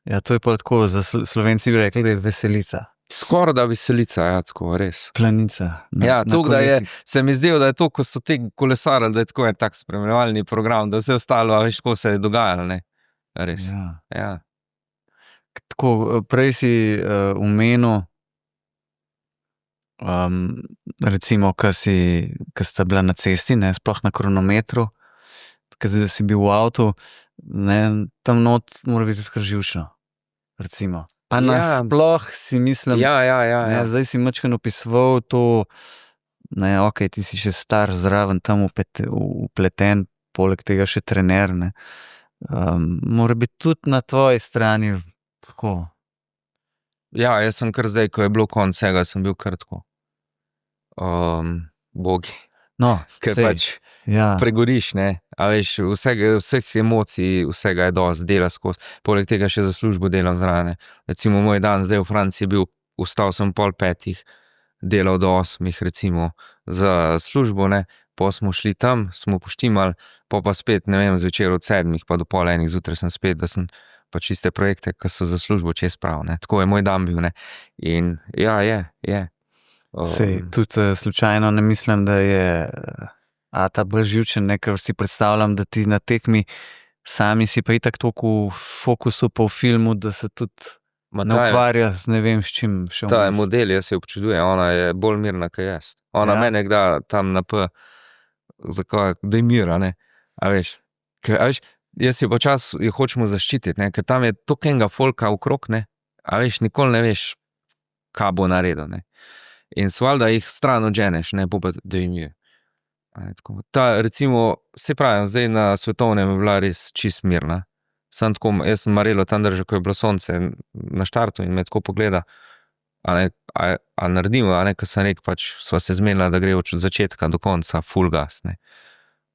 S1: Ja, to je pa tako, za Slovenci bi rekli, da je veselica.
S3: Skoraj da veselica, ja, tako, res.
S1: Planica.
S3: Ja, tako da je, se mi zdelo, da je to, ko so te kolesarili, da je tako en tak spremljevalni program, da vse ostalo, veš, ko se je dogajalo, ne. Res. Ja.
S1: Tako, prej si omenil, recimo, ko sta bila na cesti, ne, sploh na kronometru, ko si bil v avtu, ne, tam not mora biti kar živčno, recimo. Pa nasploh si mislim,
S3: ja.
S1: Zdaj si majčkeno opisoval to, ne, okej, ti si še star zraven tam vpleten, poleg tega še trener, ne. Mora biti tudi na tvoji strani tako.
S3: Ja, jaz sem kar zdaj, ko je bilo konec vsega, sem bil kar tako. Bogi.
S1: No,
S3: ker pač pregoriš, ne, a veš, vseh emocij, vsega je dosti, dela skozi, poleg tega še za službo delam zraven. Recimo moj dan zdaj v Franciji je bil, vstal sem 4:30, delal do 8, recimo, za službo, ne, Po smo šli tam, smo poštimali, pa spet, ne vem, zvečer od 7 pa do pol 1 zjutraj sem spet, da sem pa čiste projekte, ki so za službo čez prav, ne. Tako je moj dan bil, ne. In ja, je.
S1: Sej, tudi slučajno ne mislim, da je Ata bolj živčen, ne, ker si predstavljam, da ti na tekmi sami si pa itak toliko v fokusu pa v filmu, da se tudi ne ukvarja z ne vem s čim še
S3: Ta je
S1: vmes.
S3: model, jaz jo občudujem, ona je bolj mirna, kot jaz. Ona
S1: Ja.
S3: mene kda tam na P, zakaj, da je mira, ne. A veš, jaz jo počas jo hočemo zaščititi, ne, ker tam je toliko enega folka okrog, ne. A veš, nikoli ne veš, kaj bo naredil, ne. In valjda jih stran odženeš, ne, pa da jim je. Ta, recimo, se pravim, zdaj na svetovnem je bila res čist mirna. Sam tako, jaz sem Marelo tam držal, ko je bilo sonce na štartu in me tako pogleda, a naredimo, a ne, ko sem rekel, pač sva se zmenila, da gre od začetka do konca full gas, ne.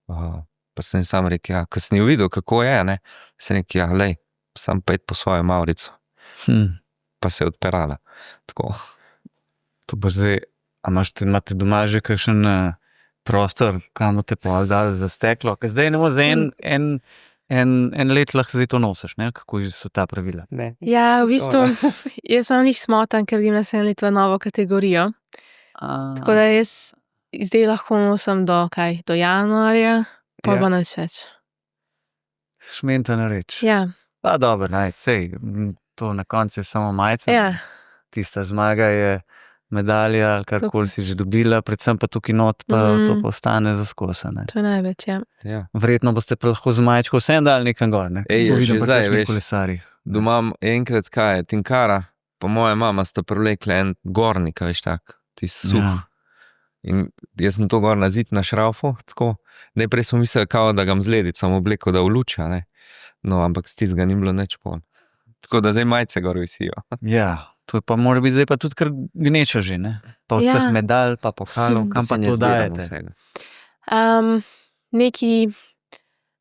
S3: Pa sem sam rekel, ja, ko sem jo videl, kako je, ne, sem rekel, ja, lej, sam pa id po svojo Maurico. Pa se je odperala. Tako.
S1: To pa zdaj, a imate doma že kakšen prostor, kam te povzali za steklo? Ker zdaj ne moreš za en let lahko zdaj to nosiš, ne? Kako so ta pravila?
S3: Ne.
S2: Ja, v bistvu, jaz sem njih smotan, ker grem naslednje leto v novo kategorijo. Tako da jaz zdaj lahko nosim do januarja, pa
S3: Ja.
S2: bo nič več.
S1: Šmentana reč.
S2: Ja,
S1: Pa dobro, sej, to na koncu je samo majica.
S2: ja,
S1: Tista zmaga je medalja, ali karkoli si že dobila, predvsem pa tukaj not, pa to pa ostane za skozi, ne.
S2: to je največ, ja.
S3: Ja.
S1: Verjetno boste pa lahko z majčko vsem dali nekam gor, ne.
S3: Ej,
S1: To
S3: že
S1: vidim pri
S3: zdaj,
S1: kakšnih
S3: veš.
S1: kolesarjih.
S3: Doma imam enkrat, kaj je, Tinkara, pa moja mama sta privlekla en gornik, veš tak, tisti suh.
S1: Ja.
S3: In jaz sem to gor na zid na šraufu, tako. Najprej smo mislili, kao, da ga z ledicom obleko, da vluča, ne. No, ampak s tistega ni bilo nič pol. Tako da zdaj majice gor visijo.
S1: Ja, to pa mora biti zdaj pa tudi kar gneča že, ne? Pa od vseh
S2: Ja.
S1: medalj, pa pokalov, kam pa
S3: Se ne
S1: to
S3: zbiramo
S1: dajete?
S3: vsega.
S2: Neki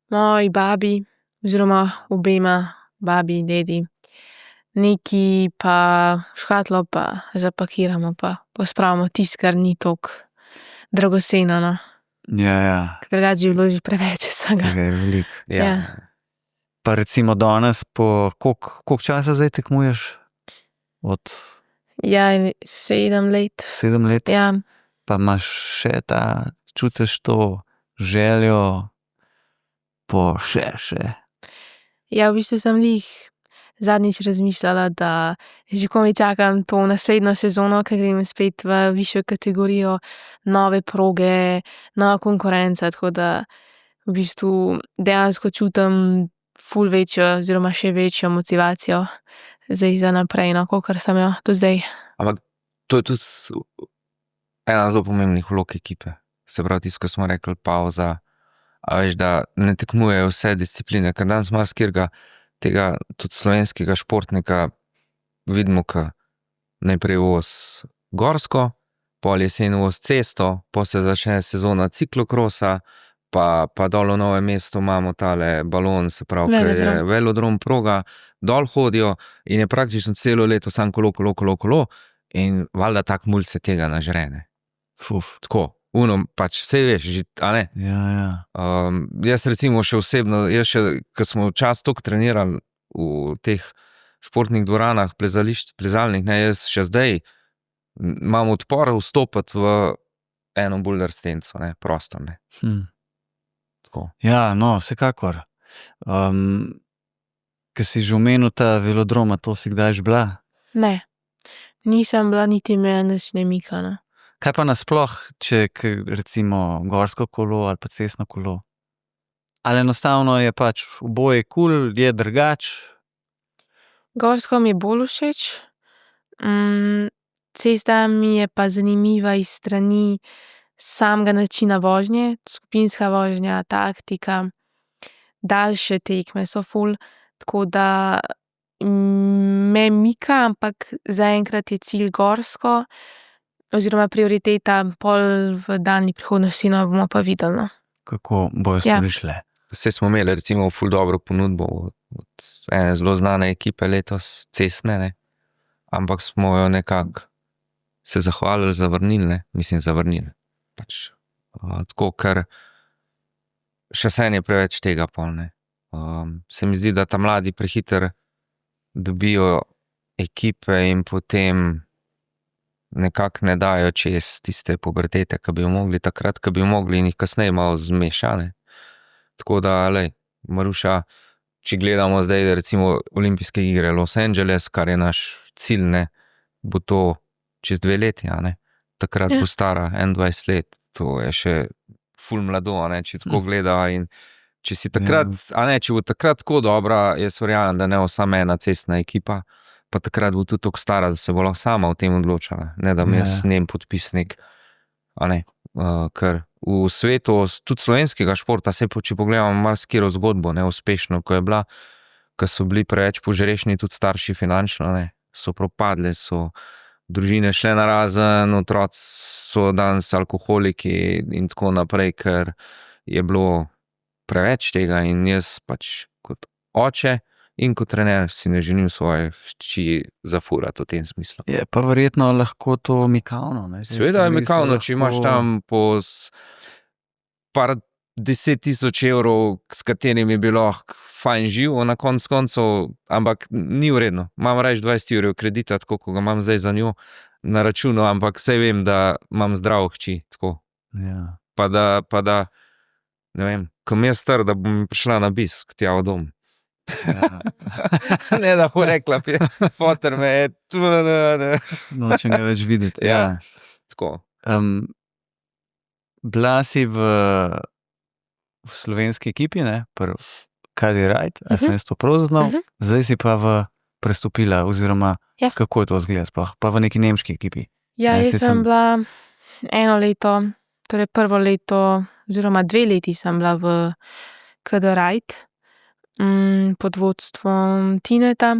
S2: moji babi, oziroma obema babi, dedi, neki pa škatlo pa zapakiramo, pa pospravimo tisto, kar ni toliko dragoceno, no.
S1: Ja,
S2: Ker drugače bi bilo že preveč vsega.
S1: tega je veliko.
S2: Ja.
S1: Pa recimo danes, koliko časa zdaj tekmuješ? Od
S2: Ja, 7 let.
S1: 7 let?
S2: Ja,
S1: Pa imaš še čutiš to željo po še.
S2: ja, v bistvu sem lih zadnjič razmišljala, da že komaj čakam to naslednjo sezono, ker grem spet v višjo kategorijo, nove proge, nova konkurenca, tako da v bistvu dejansko čutim ful večjo oziroma še večjo motivacijo zdaj za naprej, no, kakor sem jo do zdaj.
S3: Ampak to je tudi ena zelo pomembnih vlog ekipe. Se pravi, tisto, ko smo rekli, pauza, a veš, da ne tekmujejo vse discipline, ker danes marsikatera tega tudi slovenskega športnika vidimo, ko najprej voz gorsko, pol jesen voz cesto, pol se začne sezona ciklokrosa, pa dol v Novem mestu imamo tale balon, se pravi, ker je
S2: Velodrom.
S3: velodrom proga, dol hodijo in je praktično celo leto samo kolo in valjda tak mulj se tega nažre, ne.
S1: Fuf.
S3: Tako, pač sej veš, že, a ne.
S1: Ja.
S3: Jaz recimo še osebno, ko smo včasih toliko trenirali v teh športnih dvoranah, plezalnih, ne, jaz še zdaj imam odpor vstopiti v eno boulder stenco, ne, prostor, ne. Tako.
S1: Ja, no, vsekakor. Ker si že omenil ta velodrom, a to si kdaj že bila?
S2: Ne, nisem bila niti me nič ne mika, no.
S1: Kaj pa nasploh, če recimo gorsko kolo ali pa cestno kolo? Ali enostavno je pač oboje kul, je drugač?
S2: Gorsko mi je bolj všeč. Cesta mi je pa zanimiva iz strani samega načina vožnje, skupinska vožnja, taktika, daljše tekme so ful, tako da me mika, ampak zaenkrat je cilj gorsko, oziroma prioriteta, pol v daljni prihodnosti, no, bomo pa videli, no.
S1: Kako bojo
S2: Ja.
S1: stvari šle?
S3: Vse smo imeli recimo ful dobro ponudbo od ene zelo znane ekipe letos, cestne, ne. Ampak smo jo nekako se zahvalili, zavrnili, ne. Mislim, zavrnili. Pač Tako, ker še sen je preveč tega pol, ne. Se mi zdi, da ta mladi prehiter dobijo ekipe in potem nekako ne dajo čez tiste pubertete, ki bi jo mogli takrat, ki bi jo mogli in jih kasneje malo zmeša, ne. Tako da, Maruša, če gledamo zdaj recimo olimpijske igre Los Angeles, kar je naš cilj, ne, bo to čez 2 leti, a ne. Takrat
S2: Ja.
S3: bo stara 21 let, to je še ful mlado, a ne, če tako gleda in če si takrat, a ne, če bo takrat tako dobra, jaz verjamem, da ne bo samo ena cestna ekipa, pa takrat bo tudi tako stara, da se bo lahko sama o tem odločala, ne da bom jaz njen podpisnik, a ne. Ker v svetu, tudi slovenskega športa, če pogledamo marsikatero zgodbo, ne, uspešno, ko je bila, ko so bili preveč požrešni tudi starši finančno, ne, so propadle, so družine šle narazen, otroci so danes alkoholiki in tako naprej, ker je bilo preveč tega in jaz pač kot oče in kot trener si ne želim svoje hči zafurati v tem smislu.
S1: Je pa verjetno lahko to mikavno, ne.
S3: Seveda je mikavno, če imaš tam po par 10.000 evrov, s katerimi bi lahko fajn živel na koncu koncev, ampak ni vredno. Imam rajši 20 evrov kredita, tako kot ga imam zdaj za njo na računu, ampak saj vem, da imam zdravo hči, tako.
S1: Ja.
S3: Pa da, ne vem, ko mi je star, da bom prišla na obisk tja v dom. Ne, da bo rekla, foter me je,
S1: Nočem ga več videti.
S3: Ja. Tako.
S1: Bila si v slovenski ekipi, ne, pri Kadi Rajt, a sem jaz to prav zaznal, zdaj si pa prestopila, oziroma kako je to izgleda sploh, pa v neki nemški ekipi.
S2: Ja,
S1: Ne,
S2: jaz
S1: saj
S2: sem bila 1 leto, torej prvo leto, oziroma 2 leti sem bila v KD Rajt, pod vodstvom Tineta.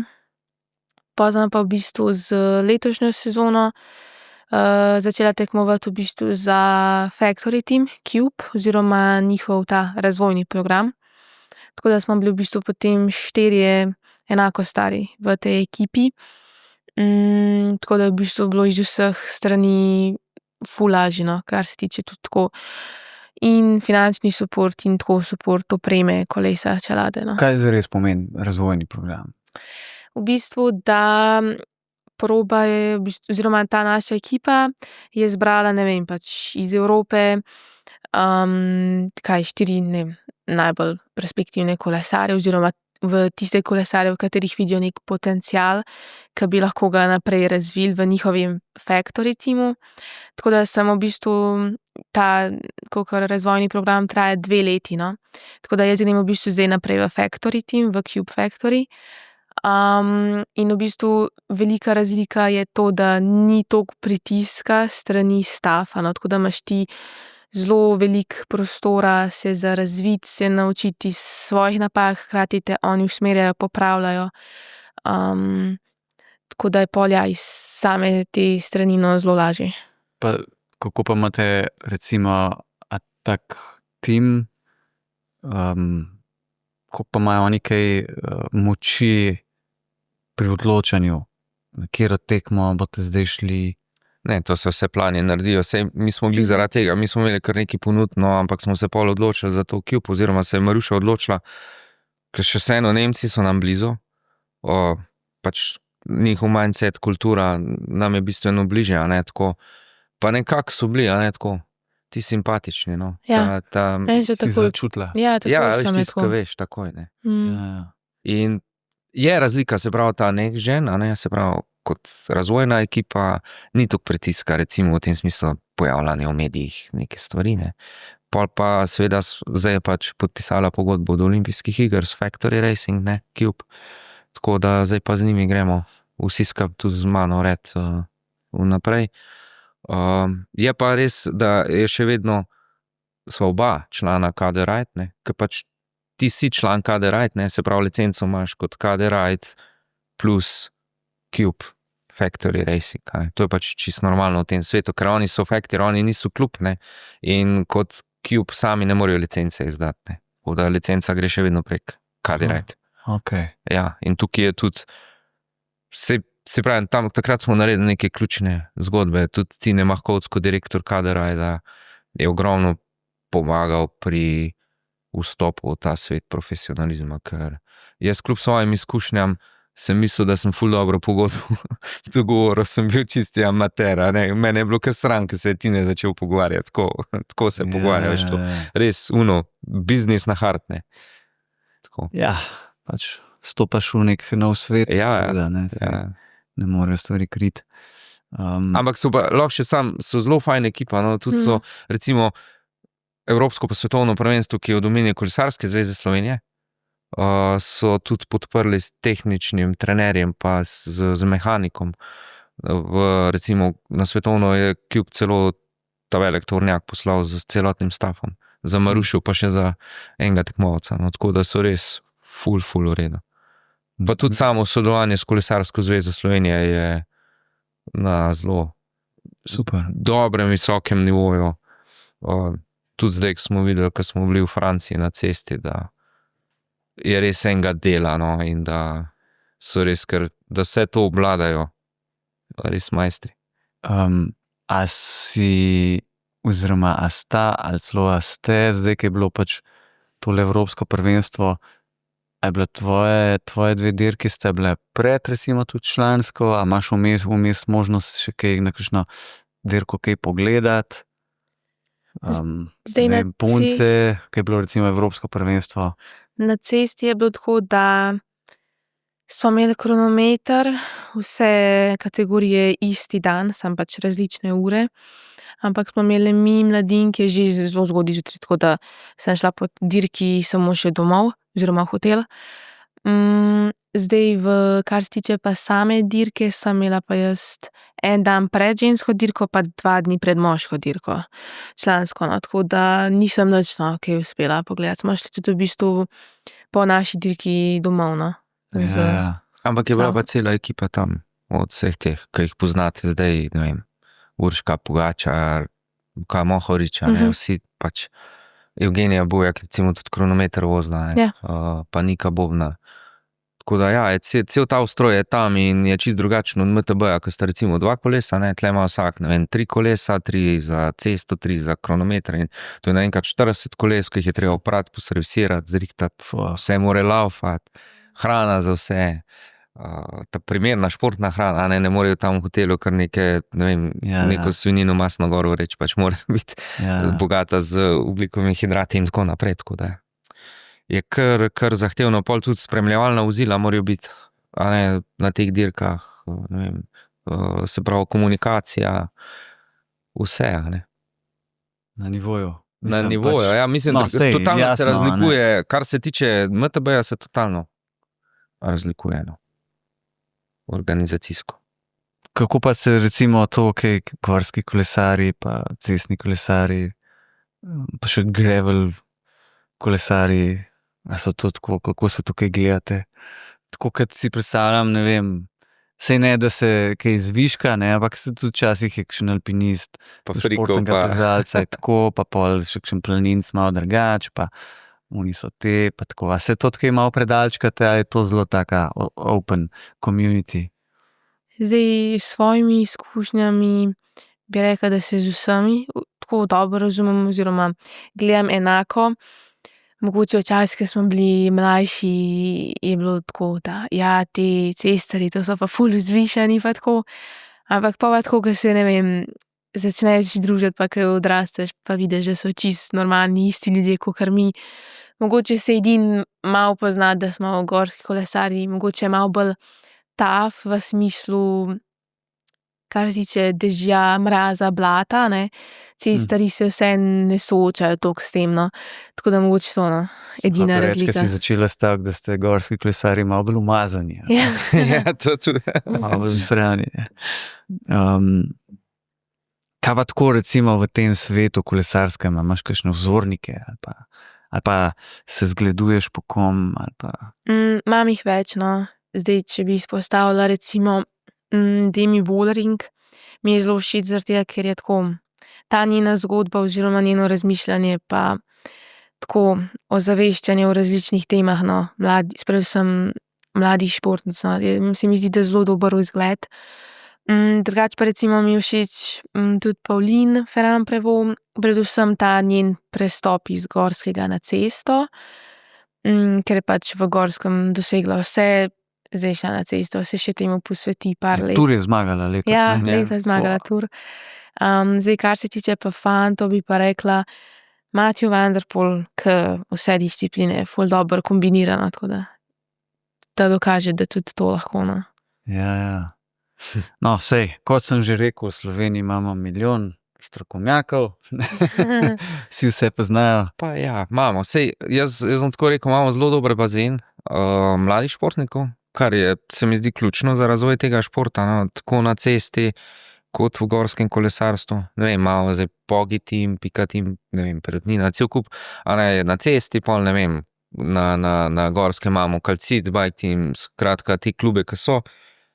S2: Potem pa v bistvu z letošnjo sezono začela tekmovati v bistvu za Factory Team, Cube, oziroma njihov ta razvojni program. Tako da smo bili v bistvu potem 4 enako stari v tej ekipi. Tako da je v bistvu bilo iz vseh strani ful lažje, no, kar se tiče tudi tako in finančni suport in tako suport opreme, kolesa, čelade, no.
S1: Kaj zares pomeni razvojni program?
S2: V bistvu, da probajo, oziroma ta naša ekipa je zbrala, ne vem, pač iz Evrope, 4, ne vem, najbolj perspektivne kolesarje, oziroma v tiste kolesarje, v katerih vidijo nek potencial, ki bi lahko ga naprej razvili v njihovem Factory Teamu. Tako da sem v bistvu ta, kolikor razvojni program traja 2 leti, no. Tako da jaz grem v bistvu zdaj naprej v Factory Team, v Cube Factory. In v bistvu velika razlika je to, da ni toliko pritiska strani staffa, no, tako da imaš ti zelo veliko prostora se za razviti, se naučiti iz svojih napak, hkrati te oni usmerjajo, popravljajo. Tako da je pol, iz same te strani, no, zelo lažje.
S1: Pa kako pa imate recimo tak tim, kako pa imajo oni kaj moči pri odločanju, na katero tekmo boste zdaj šli?
S3: Ne, to se vse plani naredijo, saj mi smo bili zaradi tega, mi smo imeli kar nekaj ponudb, no, ampak smo se pol odločili za to Cube, oziroma se je Maruša odločila, ker še vseeno Nemci so nam blizu, pač njihov mindset, kultura nam je bistveno bližje, a ne, tako, pa nekako so bili, a ne, tako, ti simpatični, no.
S2: Ja.
S1: Si začutila?
S2: Ja, tako
S3: Ja,
S2: sem
S3: veš,
S2: tako.
S3: veš, takoj, ne.
S1: Ja.
S3: In je razlika, se pravi, ta next gen, a ne, se pravi, kot razvojna ekipa, ni toliko pritiska, recimo v tem smislu pojavljanja v medijih neke stvari, ne. Pol pa seveda zdaj je pač podpisala pogodbo do olimpijskih iger s Factory Racing, ne, Cube. Tako da zdaj pa z njimi gremo vsi skupaj tudi z mano red vnaprej. Je pa res, da je še vedno sva oba člana KD Rajt, ne, ker pač ti si član KD Rajt, ne, se pravi licenco imaš kot KD Rajt plus Cube Factory Racing, ne. To je pač čisto normalno v tem svetu, ker oni so Factory, oni niso klub, ne, in kot Cube sami ne morejo licence izdati, ne. Tako da licenca gre še vedno prek KD Rajt.
S1: Okay.
S3: Ja, in tukaj je tudi, se pravi, takrat smo naredili neke ključne zgodbe, tudi Tine Mahkovc kot direktor KD Rajta je ogromno pomagal pri vstopu v ta svet profesionalizma, ker jaz kljub svojim izkušnjam sem mislil, da sem ful dobro pogodil dogovoril, sem bil čisti amater, a ne, mene je bilo kar sram, ker se je Tine začel pogovarjati, tako se pogovarja, veš to, res, biznis na hard, ne. Tako.
S1: Ja, pač stopaš v nek nov svet,
S3: Ja,
S1: da ne morejo stvari kriti.
S3: Ampak so pa lahko še so zelo fajn ekipa, no, tudi so recimo Evropsko pa svetovno prvenstvo, ki je od omenja Kolesarske zveze Slovenije, so tudi podprli s tehničnim trenerjem pa z mehanikom. Recimo na svetovno je Cube celo ta velik tornjak poslal z celotnim stafom, za Marušev pa še za enega tekmovalca, no, tako da so res ful v redu. Pa tudi samo sodelovanje s Kolesarsko zvezo Slovenije je na zelo
S1: Super.
S3: dobrem, visokem nivoju. Tudi zdaj, ko smo videli, ko smo bili v Franciji na cesti, da je res enega dela, no, in da so res, da vse to obvladajo, res majstri.
S1: A si, oziroma a sta, ali celo a ste, zdaj, ko je bilo pač tole Evropsko prvenstvo, a je bila tvoje dve dirki, ste bile pred recimo tudi člansko, a imaš vmes možnost še kaj na kakšno dirko kaj pogledati?
S2: Zdaj na
S1: punce, ko je bilo recimo Evropsko prvenstvo.
S2: Na cesti je bilo tako, da smo imeli kronometer, vse kategorije isti dan, samo pač različne ure, ampak smo imeli mi mladinke že zelo zgodaj zjutraj, tako da sem šla po dirki samo še domov, oziroma v hotel. Zdaj, kar se tiče pa same dirke, sem imela pa jaz en dan pred žensko dirko, pa 2 dni pred moško dirko, člansko, no, tako da nisem nič, no, kaj uspela pogledati. Smo šli tudi v bistvu po naši dirki domov, no.
S3: Ampak je bila pa cela ekipa tam, od vseh teh, ki jih poznate zdaj, ne vem, Urška Pogačar, Luka Mohorič, vsi pač, Evgenija Bujak, recimo tudi kronometer vozila, pa Nika Bobnar. Tako da cel ta ustroj je tam in je čisto drugačen od MTB-ja, ko sta recimo 2 kolesa, ne, tle ima vsak, ne vem, 3 kolesa, 3 za cesto, 3 za kronometer in to je naenkrat 40 koles, ki jih je treba oprati, poservisirati, zrihtati, vse more laufati, hrana za vse, ta primerna športna hrana, ne morejo tam v hotelu kar neko svinjino masno gor vreči, pač mora biti bogata z ogljikovimi hidrati in tako naprej, tako da je kar zahtevno, pol tudi spremljevalna vozila morajo biti, a ne, na teh dirkah, ne vem, se pravi komunikacija, vse, a ne.
S1: Na nivoju.
S3: Na nivoju, ja, mislim, da totalno se razlikuje, kar se tiče MTB-ja, se totalno razlikuje, no. Organizacijsko.
S1: Kako pa se recimo to, kaj gorski kolesari, pa cestni kolesari, pa še gravel kolesari, a so to tako, kako se to kaj gledate? Tako, kot si predstavljam, ne vem, sej ne, da se kaj zviška, ne, ampak se tudi včasih je kakšen alpinist,
S3: pa frikov,
S1: športnega plezalca je tako, pa pol še kakšen planinc malo drugač, pa oni so te, pa tako. A se to tako malo predalčkate, ali je to zelo taka open community?
S2: Zdaj, s svojimi izkušnjami bi rekla, da se z vsemi tako dobro razumem, oziroma gledam enako. Mogoče včasih, ko smo bili mlajši, je bilo tako, da ti cestarji, to so pa ful vzvišeni, pa tako. Ampak pa tako, ko se, ne vem, začneš družiti, pa ko odrasteš, pa vidiš, da so čisto normalni, isti ljudje, kakor mi. Mogoče se edin malo pozna, da smo gorski kolesarji, mogoče malo bolj tough v smislu, kar se tiče dežja, mraza, blata, ne. Cestarji se vse ne soočajo toliko s tem, no. Tako da mogoče to, no, edina razlika.
S1: Ker si začela stavek, da ste gorski kolesarji malo bolj umazani.
S3: Ja, to tudi.
S1: Malo bolj srani. Kaj pa tako recimo v tem svetu kolesarskem, imaš kakšne vzornike ali pa se zgleduješ po kom?
S2: Imam jih več, no. Zdaj, če bi izpostavila recimo Demi Vollering, mi je zelo všeč zaradi tega, ker je tako ta njena zgodba oziroma njeno razmišljanje pa tako ozaveščanje o različnih temah, no, predvsem mladih športnic, no. Se mi zdi, da je zelo dober vzgled. Drugače pa recimo mi je všeč tudi Pauline Ferrand-Prévot, predvsem ta njen prestop iz gorskega na cesto, ker je pač v gorskem dosegla vse, zdaj je šla na cesto, se še temu posveti par let.
S1: Tur je zmagala letos.
S2: Ja,
S1: ne?
S2: letos je zmagala Tur. Zdaj, kar se tiče pa fantov, bi pa rekla Matthew van der Poel, ki vse discipline je ful dobro kombinirana, tako da dokaže, da tudi to lahko. No.
S1: Ja. No, sej, kot sem že rekel, v Sloveniji imamo milijon strokovnjakov, vsi vse poznajo.
S3: Pa ja, imamo. Sej, jaz bom tako rekel, imamo zelo dober bazen mladih športnikov, kar je, se mi zdi, ključno za razvoj tega športa, no, tako na cesti, kot v gorskem kolesarstvu. Ne vem, imamo zdaj Pogi tim, Pika tim, ne vem, Perutnina, cel kup, a ne, na cesti, pol ne vem, na gorskem imamo Calcit, Bike Team, skratka, te klube, ki so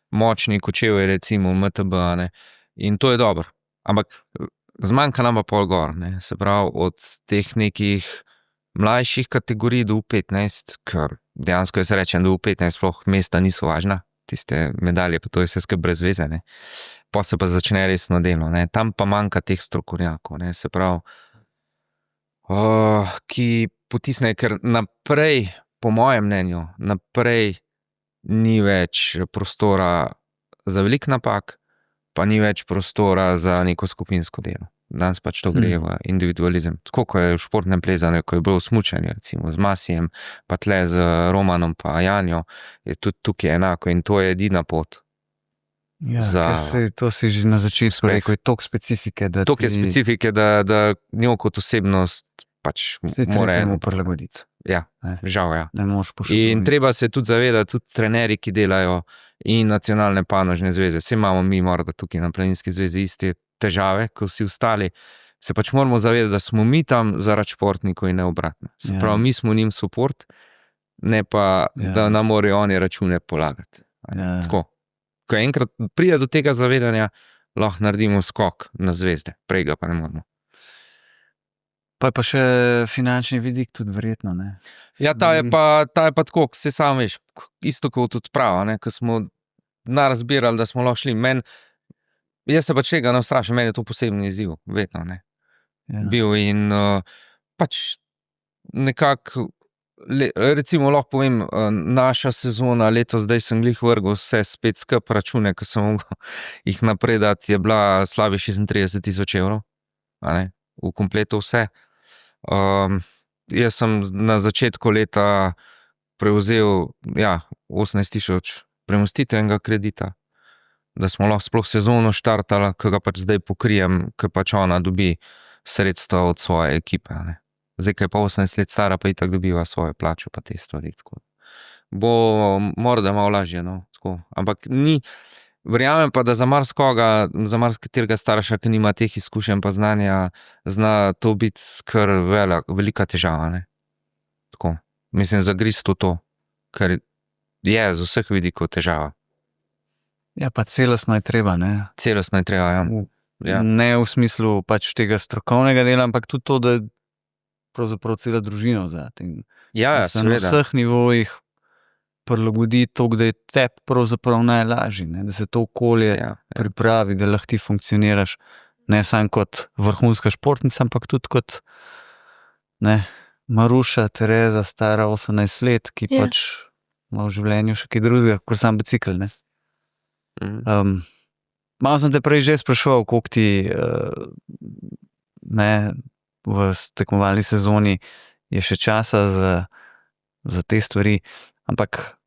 S3: močni, Kočevje, recimo, MTB, a ne, in to je dobro. Ampak zmanjka nam pa pol gor, ne, se pravi, od teh nekih mlajših kategorij do U15, ker dejansko jaz rečem, da U15 sploh mesta niso važna, tiste medalje, pa to je vse skupaj brez veze, ne. Pa se pa začne resno delo, ne, tam pa manjka teh strokovnjakov, ne, se pravi, ki potisne, ker naprej, po mojem mnenju, naprej ni več prostora za velik napak, pa ni več prostora za neko skupinsko delo. Danes pač to gre v individualizem. Tako, ko je v športnem plezanju, ko je bilo v smučanju, recimo z Masijem, pa tle z Romanom pa Janjo, je tudi tukaj enako in to je edina pot.
S1: Ja, to si že na začetku rekel, je toliko specifike, da
S3: je specifike, da njo kot osebnost pač
S1: mora temu prilagoditi.
S3: Ja, žal, ja.
S1: Ne moreš poškoditi.
S3: In treba se tudi zavedati, tudi trenerji, ki delajo in nacionalne panožne zveze. Vse imamo mi morda tukaj na Planinski zvezi iste težave, kot vsi ostali. Se pač moramo zavedati, da smo mi tam zaradi športnikov in ne obratno. Se pravi, mi smo njim support, ne pa, da nam morajo oni račune polagati. Tako. Ko enkrat pride do tega zavedanja, lahko naredimo skok na zvezde. Prej ga pa ne moramo.
S1: Pa je pa še finančni vidik tudi verjetno, ne?
S3: Ja, ta je pa tako, se sam veš, isto kot tudi prava, ne, ko smo narazbirali, da smo lahko šli. Jaz se pač tega ne ustrašim, meni je to posebni izziv, vedno, ne. Bil in pač nekako, recimo lahko povem, naša sezona letos, zdaj sem glih vrgel vse spet skup račune, ko sem mogel jih naprej dati, je bila slabi 36,000 evrov, a ne, v kompletu vse. Jaz sem na začetku leta prevzel 18,000 premostitvenega kredita, da smo lahko sploh sezono štartali, ki ga pač zdaj pokrijem, ker pač ona dobi sredstva od svoje ekipe. Ne. Zdaj, ko je pa 18 let stara, pa itak dobiva svojo plačo pa te stvari. Tako. Bo morda malo lažje, no, tako. Ampak ni. Verjamem pa, da za marsikaterega starša, ki nima teh izkušenj pa znanja, zna to biti kar velika težava. Ne? Tako. Mislim, zagristi to, ker je z vseh vidikov težava.
S1: Ja, pa celostno je treba, ne?
S3: Celostno je treba, ja.
S1: Ne v smislu pač tega strokovnega dela, ampak tudi to, da je pravzaprav cela družina vzeti.
S3: Ja, seveda.
S1: Na vseh nivojih prilagodi to, da je tebi pravzaprav najlažji, ne? Da se to okolje pripravi, da lahko ti funkcioniraš ne samo kot vrhunska športnica, ampak tudi kot Maruša Tereza, stara 18 let, ki pač ima v življenju še kaj drugega, kot sam bicikl. Malo sem te prej že spraševal, koliko ti v tekmovalni sezoni je še časa za te stvari, ampak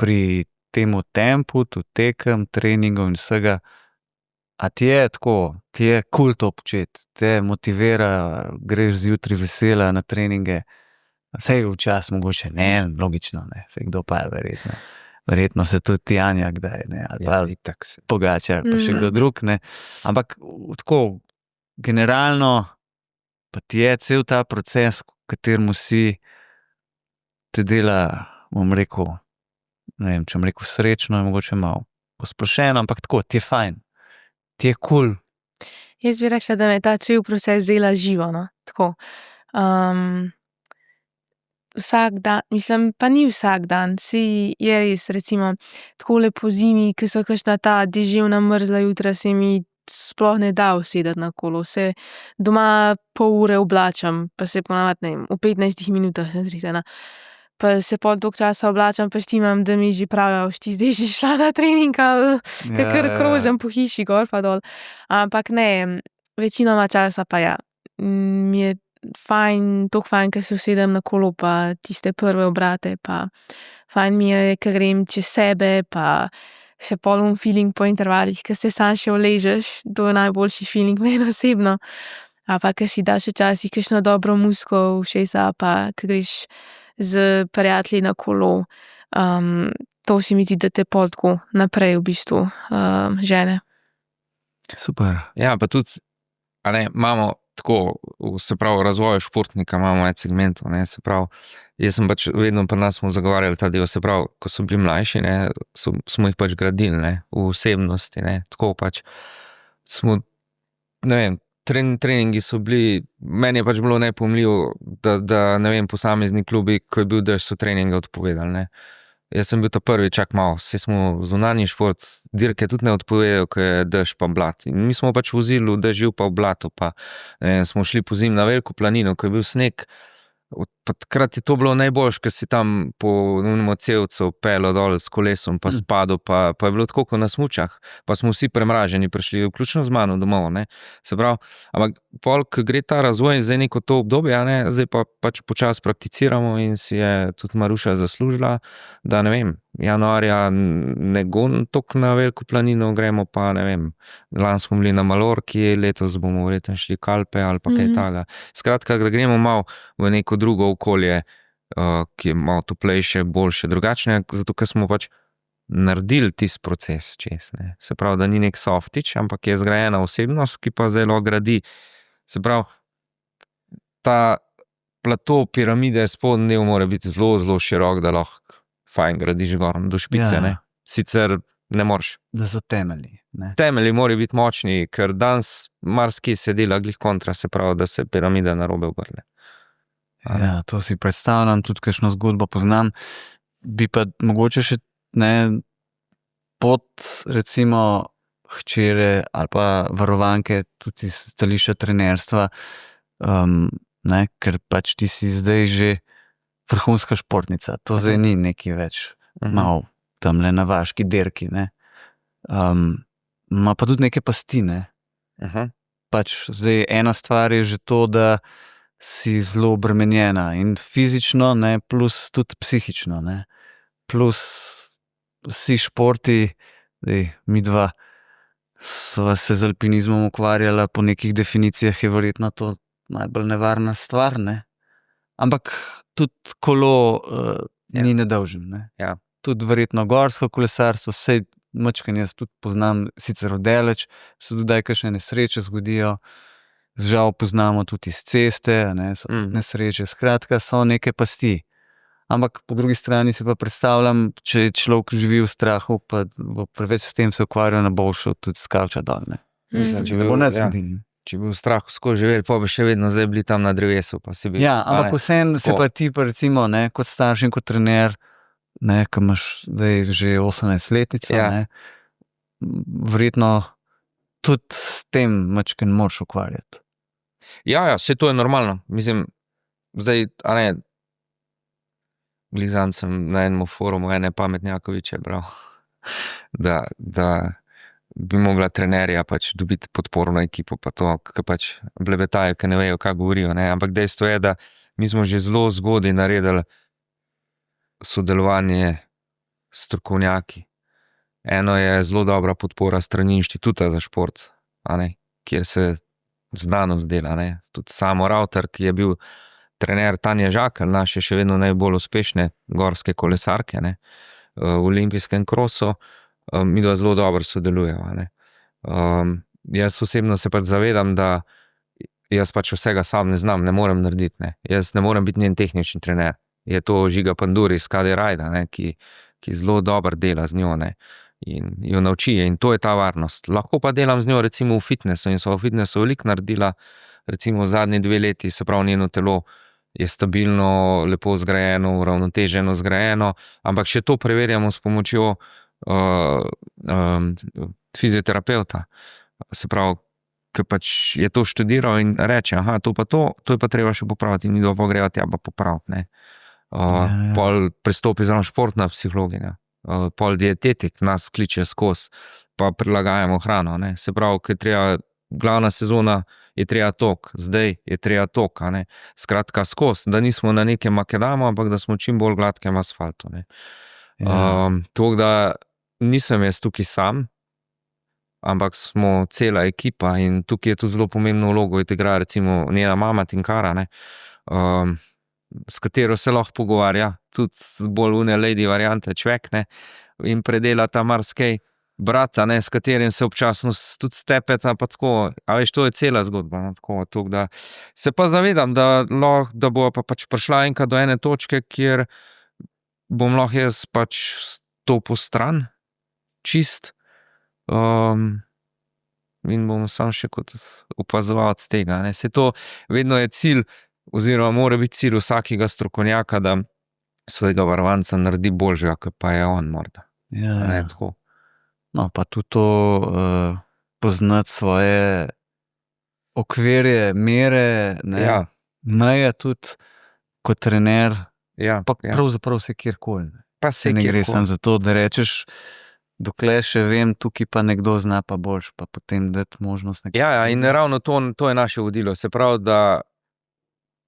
S1: pri temu tempu, tudi tekem, treningov in vsega, a ti je tako, ti je kul to početi, te motivira, greš zjutraj vesela na treninge, sej včasih mogoče ne, logično ne, sej kdo pa je verjetno se tudi Janja kdaj, ne, ali pa Pogačar, pa še kdo drug, ne, ampak tako, generalno pa ti je cel ta proces, v kateremu si te dela, bom rekel, ne vem, če bom rekel srečno, je mogoče malo posplošeno, ampak tako, ti je fajn, ti je kul.
S2: Jaz bi rekla, da me ta cel proces dela živo, no, tako. vsak dan, mislim, pa ni vsak dan, si je res, recimo, takole po zimi, ki so kakšna ta deževna mrzla jutra, se mi sploh ne da usedeti na kolo. Se doma pol ure oblačam, pa se ponavadi, ne vem, v 15 minutah sem zrihtana. Pa se pol toliko časa oblačam, pa štimam, da mi že pravijo, ti zdaj že šla na trening, kar krožem po hiši gor pa dol. Ampak ne, večinoma časa pa ja. Mi je fajn, toliko fajn, ker se usedem na kolo, pa tiste prve obrate, pa fajn mi je, ker grem čez sebe, pa še pol feeling po intervalih, ker se sam še uležeš, to je najboljši feeling meni osebno. A pa, ker si daš včasih kakšno dobro muziko v ušesa, pa ker greš z prijatelji na kolo, to se mi zdi, da te pol tako naprej v bistvu žene.
S1: Super.
S3: Ja, pa tudi, a ne, imamo tako, se pravi, v razvoju športnika imamo več segmentov, ne, se pravi, jaz sem pač vedno pri nas smo zagovarjali ta del, se pravi, ko so bili mlajši, ne, smo jih pač gradili, ne, v osebnosti, ne, tako pač smo, ne vem, treningi so bili, meni je pač bilo nepojmljivo, da ne vem, posamezni klubi, ko je bil dež, so treninge odpovedali, ne. Jaz sem bil to prvi, čak malo, saj smo zunanji šport, dirke tudi ne odpovedajo, ko je dež pa blat. In mi smo pač vozili v dežju pa v blatu, pa ne vem, smo šli po zim na veliko planino, ko je bil sneg. Pa takrat je to bilo najboljše, ker si tam po unimo cevcu pelo dol s kolesom, pa spadal, pa je bilo tako kot na smučah, pa smo vsi premraženi prišli, vključno z mano domov, ne. Se pravi, ampak pol, ko gre ta razvoj, zdaj neko to obdobje, ne, zdaj pa pač počas prakticiramo in si je tudi Maruša zaslužila, da ne vem, januarja ne gonim toliko na veliko planino, gremo pa, ne vem, lani smo bili na Malorki, letos bomo verjetno šli k Alpe ali pa kaj takega. Skratka, da gremo malo v neko drugo okolje, ki je malo toplejše, boljše, drugačne, zato ker smo pač naredili tisti proces čez, ne. Se pravi, da ni nek softič, ampak je zgrajena osebnost, ki pa zelo gradi. Se pravi, ta plato piramide, spodnji del mora biti zelo, zelo širok, da lahko fajn gradiš gor do špice, ne. Sicer ne moreš.
S1: Da so temelji, ne.
S3: Temelji morajo biti močni, ker danes marsikje se dela glih kontra, se pravi, da se piramida narobe obrne.
S1: Ja, to si predstavljam, tudi kakšno zgodbo poznam. Bi pa mogoče še, ne, pot recimo hčere ali pa varovanke, tudi iz stališča trenerstva, ne, ker pač ti si zdaj že vrhunska športnica. To zdaj ni neki več malo tamle na vaški dirki, ne. Ma pa tudi neke pasti, ne. Pač zdaj ena stvar je že to, da si zelo obremenjena in fizično, ne, plus tudi psihično, ne. Plus vsi športi, midva sva se z alpinizmom ukvarjala, po nekih definicijah je verjetno to najbolj nevarna stvar, ne. Ampak tudi kolo ni nedolžen, ne.
S3: Ja.
S1: Tudi verjetno gorsko kolesarstvo, sej majčkeno jaz tudi poznam, sicer oddaleč, se tudi kdaj kakšne nesreče zgodijo, žal poznamo tudi iz ceste, ne, so nesreče, skratka so neke pasti. Ampak po drugi strani si pa predstavljam, če človek živi v strahu, pa bo preveč s tem se ukvarjal, ne bo šel tudi s kavča dol, ne.
S3: Mislim,
S1: Ne bo nič zgodilo.
S3: Če bi v strahu skozi živeli, pa bi še vedno zdaj bili tam na drevesu, pa si bi...
S1: Ja, ampak vseeno se pa ti pa recimo, ne, kot starš in kot trener, ne, ko imaš zdaj že 18-letnico, ne, verjetno tudi s tem majčkeno moraš ukvarjati.
S3: Ja, saj to je normalno. Mislim, zdaj, a ne, glih zanj sem na enem forumu ene pametnjakoviče bral, da bi mogla trenerja pač dobiti podporo na ekipo, pa to, ker pač blebetajo, ker ne vejo, kaj govorijo, ne, ampak dejstvo je, da mi smo že zelo zgodaj naredili sodelovanje s strokovnjaki. Eno je zelo dobra podpora strani Inštituta za šport, a ne, kjer se znanost dela, ne. Tudi Samo Ravtar, ki je bil trener Tanje Žakelj, naše še vedno najbolj uspešne gorske kolesarke, ne, v olimpijskem krosu, midva zelo dobro sodelujeva, ne. Jaz osebno se pač zavedam, da jaz pač vsega sam ne znam, ne morem narediti, ne. Jaz ne morem biti njen tehnični trener. Je to Žiga Pandur iz KD Rajda, ne, ki zelo dobro dela z njo, ne. In jo nauči, in to je ta varnost. Lahko pa delam z njo recimo v fitnessu in so v fitnessu veliko naredila, recimo zadnji 2 leti, se pravi njeno telo je stabilno, lepo zgrajeno, uravnoteženo zgrajeno, ampak še to preverjamo s pomočjo fizioterapevta. Se pravi, ki pač je to študiral in reče, aha, to je pa treba še popraviti in mi pa greva tja pa popraviti, ne. Pol pristopi zraven športna psihologinja, pol dietetik nas kliče skozi, pa prilagajamo hrano, ne. Se pravi, ko je treba glavna sezona, je treba tok, zdaj je treba tok, a ne. Skratka, skozi, da nismo na nekem makadamu, ampak da smo čim bolj gladkem asfaltu, ne. Tako da nisem jaz tukaj sam, ampak smo cela ekipa in tukaj je tudi zelo pomembno vlogo igra recimo njena mama Tinkara, ne, s katero se lahko pogovarja, tudi bolj one lady variante čvek, ne, in predela ta marsikaj. Brata, ne, s katerim se občasno tudi stepeta, pa tako, a veš, to je cela zgodba, no, tako da se pa zavedam, da bo pa pač prišla enkrat do ene točke, kjer bom lahko jaz pač stopil stran, čist, in bom sam še kot opazovalec tega, ne, se to vedno je cilj, oziroma mora biti cilj vsakega strokovnjaka, da svojega varovanca naredi boljšega, kot pa je on morda. Ne, tako.
S1: No, pa tudi to poznati svoje okvirje, mere, ne, meje tudi kot trener, pa pravzaprav se kjerkoli.
S3: Pa se
S1: ne gre samo za to, da rečeš, dokler še vem, tukaj pa nekdo zna pa boljš, pa potem dati možnost nekaj.
S3: Ja, in ravno to je naše vodilo, se pravi, da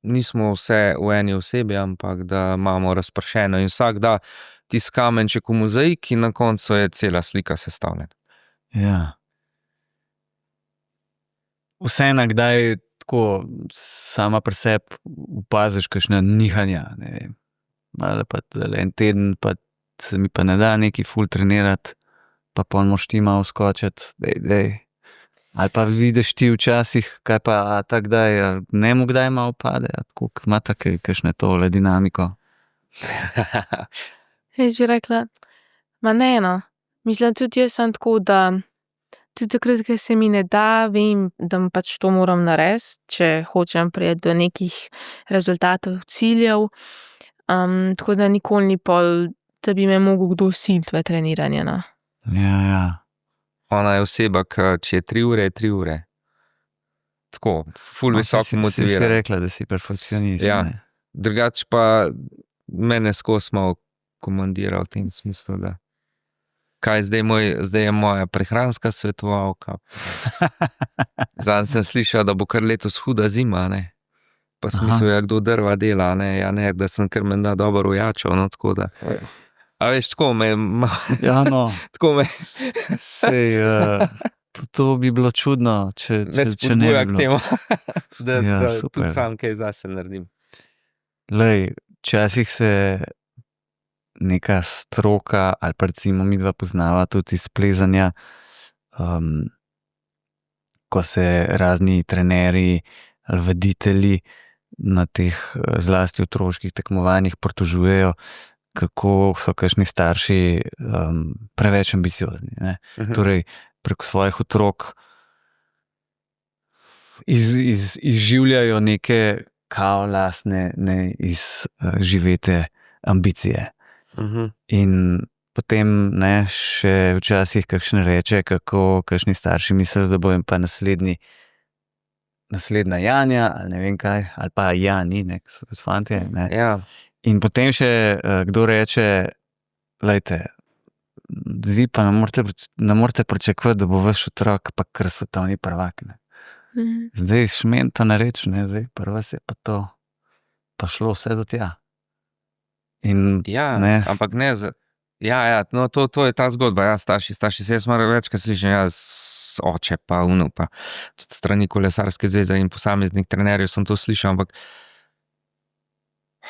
S3: nismo vse v eni osebi, ampak da imamo razpršeno in vsak da tisti kamenček v mozaik in na koncu je cela slika sestavljena.
S1: Ja. Vseeno, kdaj tako sama pri sebi opaziš kakšna nihanja, ne vem, ali pa en teden, pa se mi pa ne da neki ful trenirati, pa pol moraš ti malo skočiti, dej. Ali pa vidiš ti včasih, kaj pa tak kdaj, ne mu kdaj malo pade, tako ima kakšne tole dinamiko.
S2: Jaz bi rekla, ne, no. Mislim, tudi jaz sem tako, da tudi takrat, ko se mi ne da, vem, da pač to moram narediti, če hočem priti do nekih rezultatov, ciljev. Tako da nikoli ni pol, da bi me mogel kdo siliti v treniranje, no.
S1: Ja.
S3: Ona je oseba, ki če je 3 ure, je 3 ure. Tako, ful visoko motiviran.
S1: Si rekla, da si perfekcionist.
S3: Ja.
S1: Ne?
S3: Drugače pa mene skozi malo komandira v tem smislu, da kaj zdaj je moja prehranska svetovalka. Zadnjič sem slišal, da bo kar letos huda zima, ne. Pa smislu, kdo drva dela, ne, da sem kar menda dobro ojačal, no, tako da. A veš, tako me...
S1: Ja, no.
S3: Tako me...
S1: Sej, to bi bilo čudno, če ne bi bilo.
S3: K temu, da
S1: super.
S3: tudi sam kaj zase naredim.
S1: Lej, včasih se neka stroka, ali pa recimo midva poznava tudi iz plezanja, ko se razni trenerji ali voditelji na teh zlasti otroških tekmovanjih pritožujejo, kako so kakšni starši preveč ambiciozni, ne. Torej, preko svojih otrok izživljajo neke kao lastne, izživete ambicije. In potem, ne, še včasih kakšen reče, kako kakšni starši mislijo, da bo jim pa naslednja Janja, ali ne vem kaj, ali pa Jani, ne, so tudi fantje, ne.
S3: Ja.
S1: In potem še kdo reče, glejte, vi pa ne morete pričakovati, da bo vaš otrok pa kar svetovni prvak, ne. Zdaj šmenta nareč, ne, zdaj prva se je pa to, pa šlo vse do tja. In,
S3: ja,
S1: ne.
S3: ampak ne, no, to je ta zgodba, starši, jaz malo večkrat slišim, oče pa uno, pa tudi strani kolesarske zveze in posameznih trenerjev sem to slišal, ampak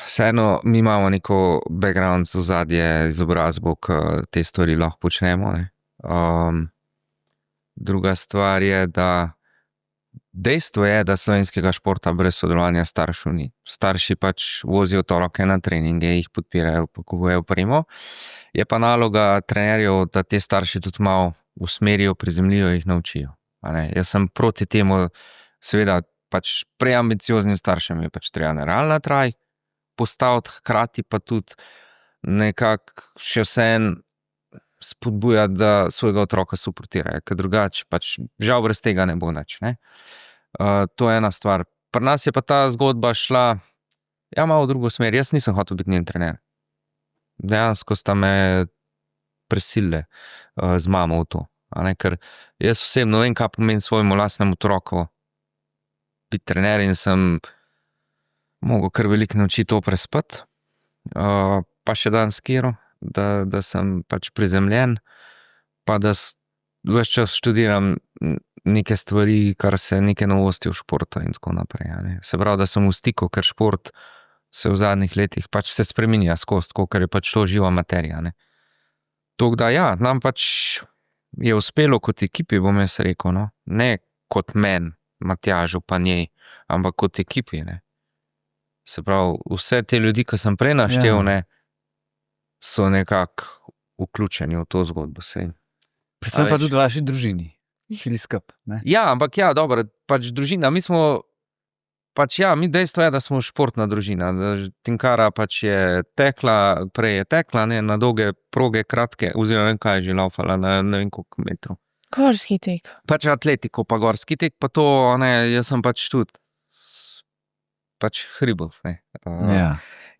S3: vseeno mi imamo neko background, ozadje, izobrazbo, ki te stvari lahko počnemo, ne. Druga stvar je, da dejstvo je, da slovenskega športa brez sodelovanja staršev ni. Starši pač vozijo otroke na treninge, jih podpirajo, kupujejo opremo. Je pa naloga trenerjev, da te starši tudi malo usmerijo, prizemljijo, jih naučijo. A ne? Jaz sem proti temu, seveda pač preambicioznim staršem je pač treba realna traj postaviti, hkrati pa tudi nekako še vseen spodbujati, da svojega otroka suportirajo, ker drugače pač žal brez tega ne bo nič. Ne? To je ena stvar. Pri nas je pa ta zgodba šla malo v drugo smer. Jaz nisem hotel biti njen trener. Dejansko sta me prisilili z mamo v to. Ker jaz osebno vem, kaj pomeni svojemu lastnemu otroku biti trener in sem mogel kar veliko naučiti to prespati. Pa še danes kjero, da sem pač prizemljen, pa da ves čas študiram neke stvari, kar se neke novosti v športu in tako naprej. Se pravi, da sem v stiku, ker šport se v zadnjih letih pač se spreminja skozi, ker je pač to živa materija. Tako da ja, nam pač je uspelo kot ekipi, bom jaz rekel, no? Ne kot meni, Matjažu pa njej, ampak kot ekipi. Ne? Se pravi, vse te ljudi, ki sem prej naštel, ne, so nekako vključeni v to zgodbo.
S1: Predvsem pa tudi v vaši družini.
S3: Ja, ampak ja, dobro, pač družina, mi smo pač ja, mi dejstvo je, da smo športna družina. Tinkara pač je tekla, prej je tekla, ne, na dolge proge, kratke, oziroma vem kaj je že laufala, na ne vem koliko metrov.
S2: Gorski tek.
S3: Pač atletiko, pa gorski tek, pa to, ne, jaz sem pač tudi pač hribovc, ne.
S1: Ja.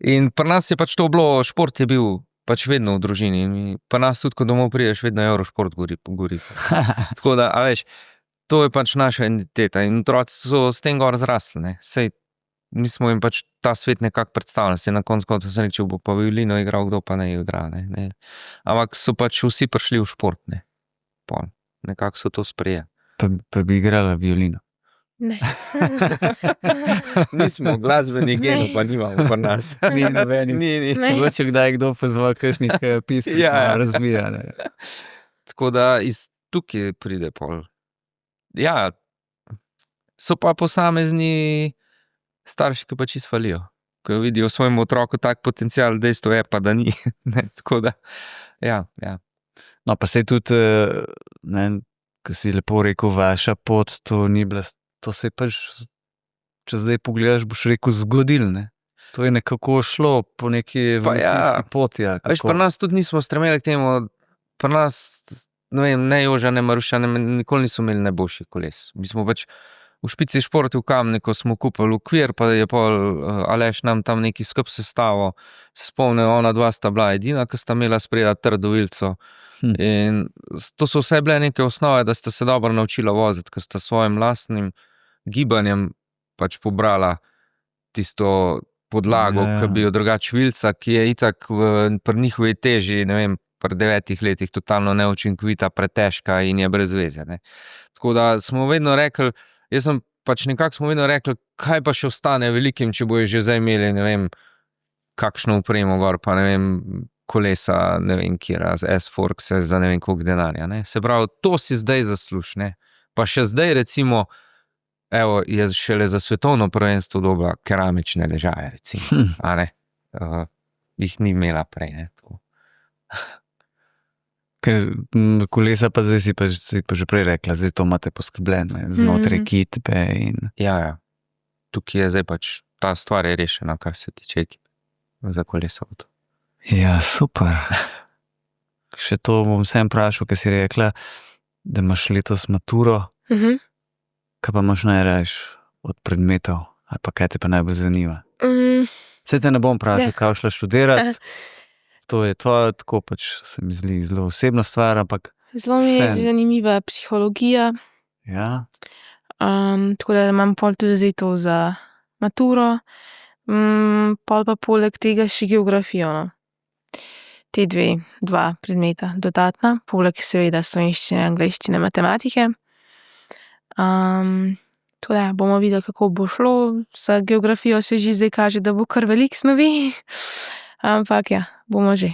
S3: In pri nas je pač to bilo, šport je bil pač vedno v družini. In pri nas tudi, ko domov prideš, vedno je Eurošport gori. Tako da, a veš, to je pač naša identiteta in otroci so s tem gor zrasli, ne. Sej, mi smo jim pač ta svet nekako predstavljali, sej na koncu sem rekel, bo pa violino igral, kdo pa ne igra, ne. Ampak so pač vsi prišli v šport, ne. Pol. Nekako so to sprejeli.
S1: Pa bi igrala violino.
S2: Ne.
S3: Nismo glasbeni genov, pa nimamo pri nas.
S1: Ni nobenih.
S3: Ni.
S2: Ne.
S1: Mogoče kdaj kdo pozval kakšnih piskov,
S3: Ja.
S1: razbija. Ne.
S3: Tako da iz tukaj pride pol. Ja, so pa posamezni starši, ki pač izfalijo. Ko vidijo v svojem otroku tak potencial, dejstvo je pa, da ni. Ne, tako da, ja.
S1: No, pa sej tudi, ne, ko si lepo rekel, vaša pot, to ni bila, to se je pač, če zdaj pogledaš, boš rekel, zgodil, ne. To je nekako šlo po neki evolucijski poti. Ja,
S3: Veš, pri nas tudi nismo stremeli k temu, pri nas, ne vem, ne Joža, ne Maruša, nikoli niso imeli najboljših koles. Mi smo pač v Špici športu v Kamniku smo kupili okvir, pa je pol Aleš nam tam neki skup sestavo. Se spomnim, ona dva sta bila edina, ki sta imela spredaj trdo vilico. In to so vse bile neke osnove, da sta se dobro naučila voziti, ker sta svojim lastnim gibanjem pač pobrala tisto podlago, ki bi jo drugače vilica, ki je itak pri njihovi teži, ne vem, pri 9 letih totalno neučinkovita, pretežka in je brez veze. Ne. Tako da smo vedno rekli, smo vedno rekli, kaj pa še ostane velikim, če bojo že zdaj imeli, ne vem, kakšno upremo gor, pa ne vem, kolesa, ne vem, kjera, z S-Forkse za ne vem koliko denarja, ne. Se pravi, to si zdaj zasluž, ne. Pa še zdaj recimo, evo, je šele za svetovno prvenstvo dobila keramične ležaje, recimo, a ne. Jih ni imela prej, ne, tako.
S1: Ker kolesa pa zdaj si pa že prej rekla, zdaj to imate poskrbljeno, znotraj kitbe in...
S3: Ja. Tukaj je zdaj pač, ta stvar je rešena, kar se tiče ekipe za kolesa.
S1: Ja, super. Še to bom vsem vprašal, ker si rekla, da imaš letos maturo. Kaj pa imaš najrajš od predmetov? Ali pa kaj te pa najbolj zanima? Saj te ne bom vprašal, kaj šla študirati. To je tvoje, tako pač se mi zdi zelo osebna stvar, ampak...
S2: Zelo mi je zanimiva psihologija.
S1: Ja.
S2: Tako da imam pol tudi zdaj to za maturo. Pol pa poleg tega še geografijo, no. Te dva predmeta dodatna, poleg seveda slovenščine, angleščine, matematike. Tako da bomo videli, kako bo šlo. Za geografijo se že zdaj kaže, da bo kar veliko snovi. Ampak ja, bomo že.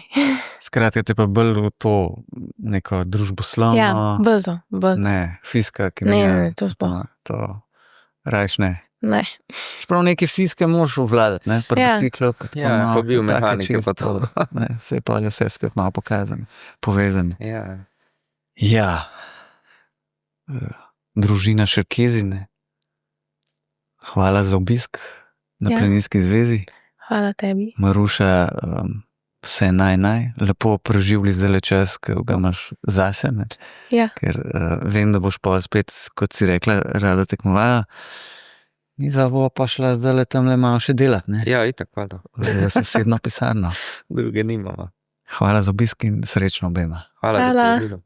S1: Skratka, te pa bolj v to neko družboslovno...
S2: Ja, bolj to.
S1: Ne, fizika, kemija.
S2: Ne, to sploh.
S1: To rajš ne.
S2: Ne.
S1: Čeprav neke fizike moraš obvladati, ne, pri biciklu.
S3: Ja, pa bil mehanike pa to.
S1: Ne, se je pa vse spet malo povezano.
S3: Ja.
S1: Ja. Družina Šerkezi, ne. hvala za obisk na
S2: Ja.
S1: Planinski zvezi.
S2: Hvala tebi.
S1: Maruša, vse naj. Lepo preživljaj zdaj čas, ki ga imaš zase, ne?
S2: Ja.
S1: Ker vem, da boš pa spet, kot si rekla, rada tekmovala. Mi bomo pa šla zdaj tamle malo še delati, ne?
S3: Ja, itak, hvala.
S1: Za sosedno pisarno.
S3: Druge nimamo.
S1: Hvala za obisk in srečno obema.
S3: Hvala za
S2: Hvala.
S3: povabilo.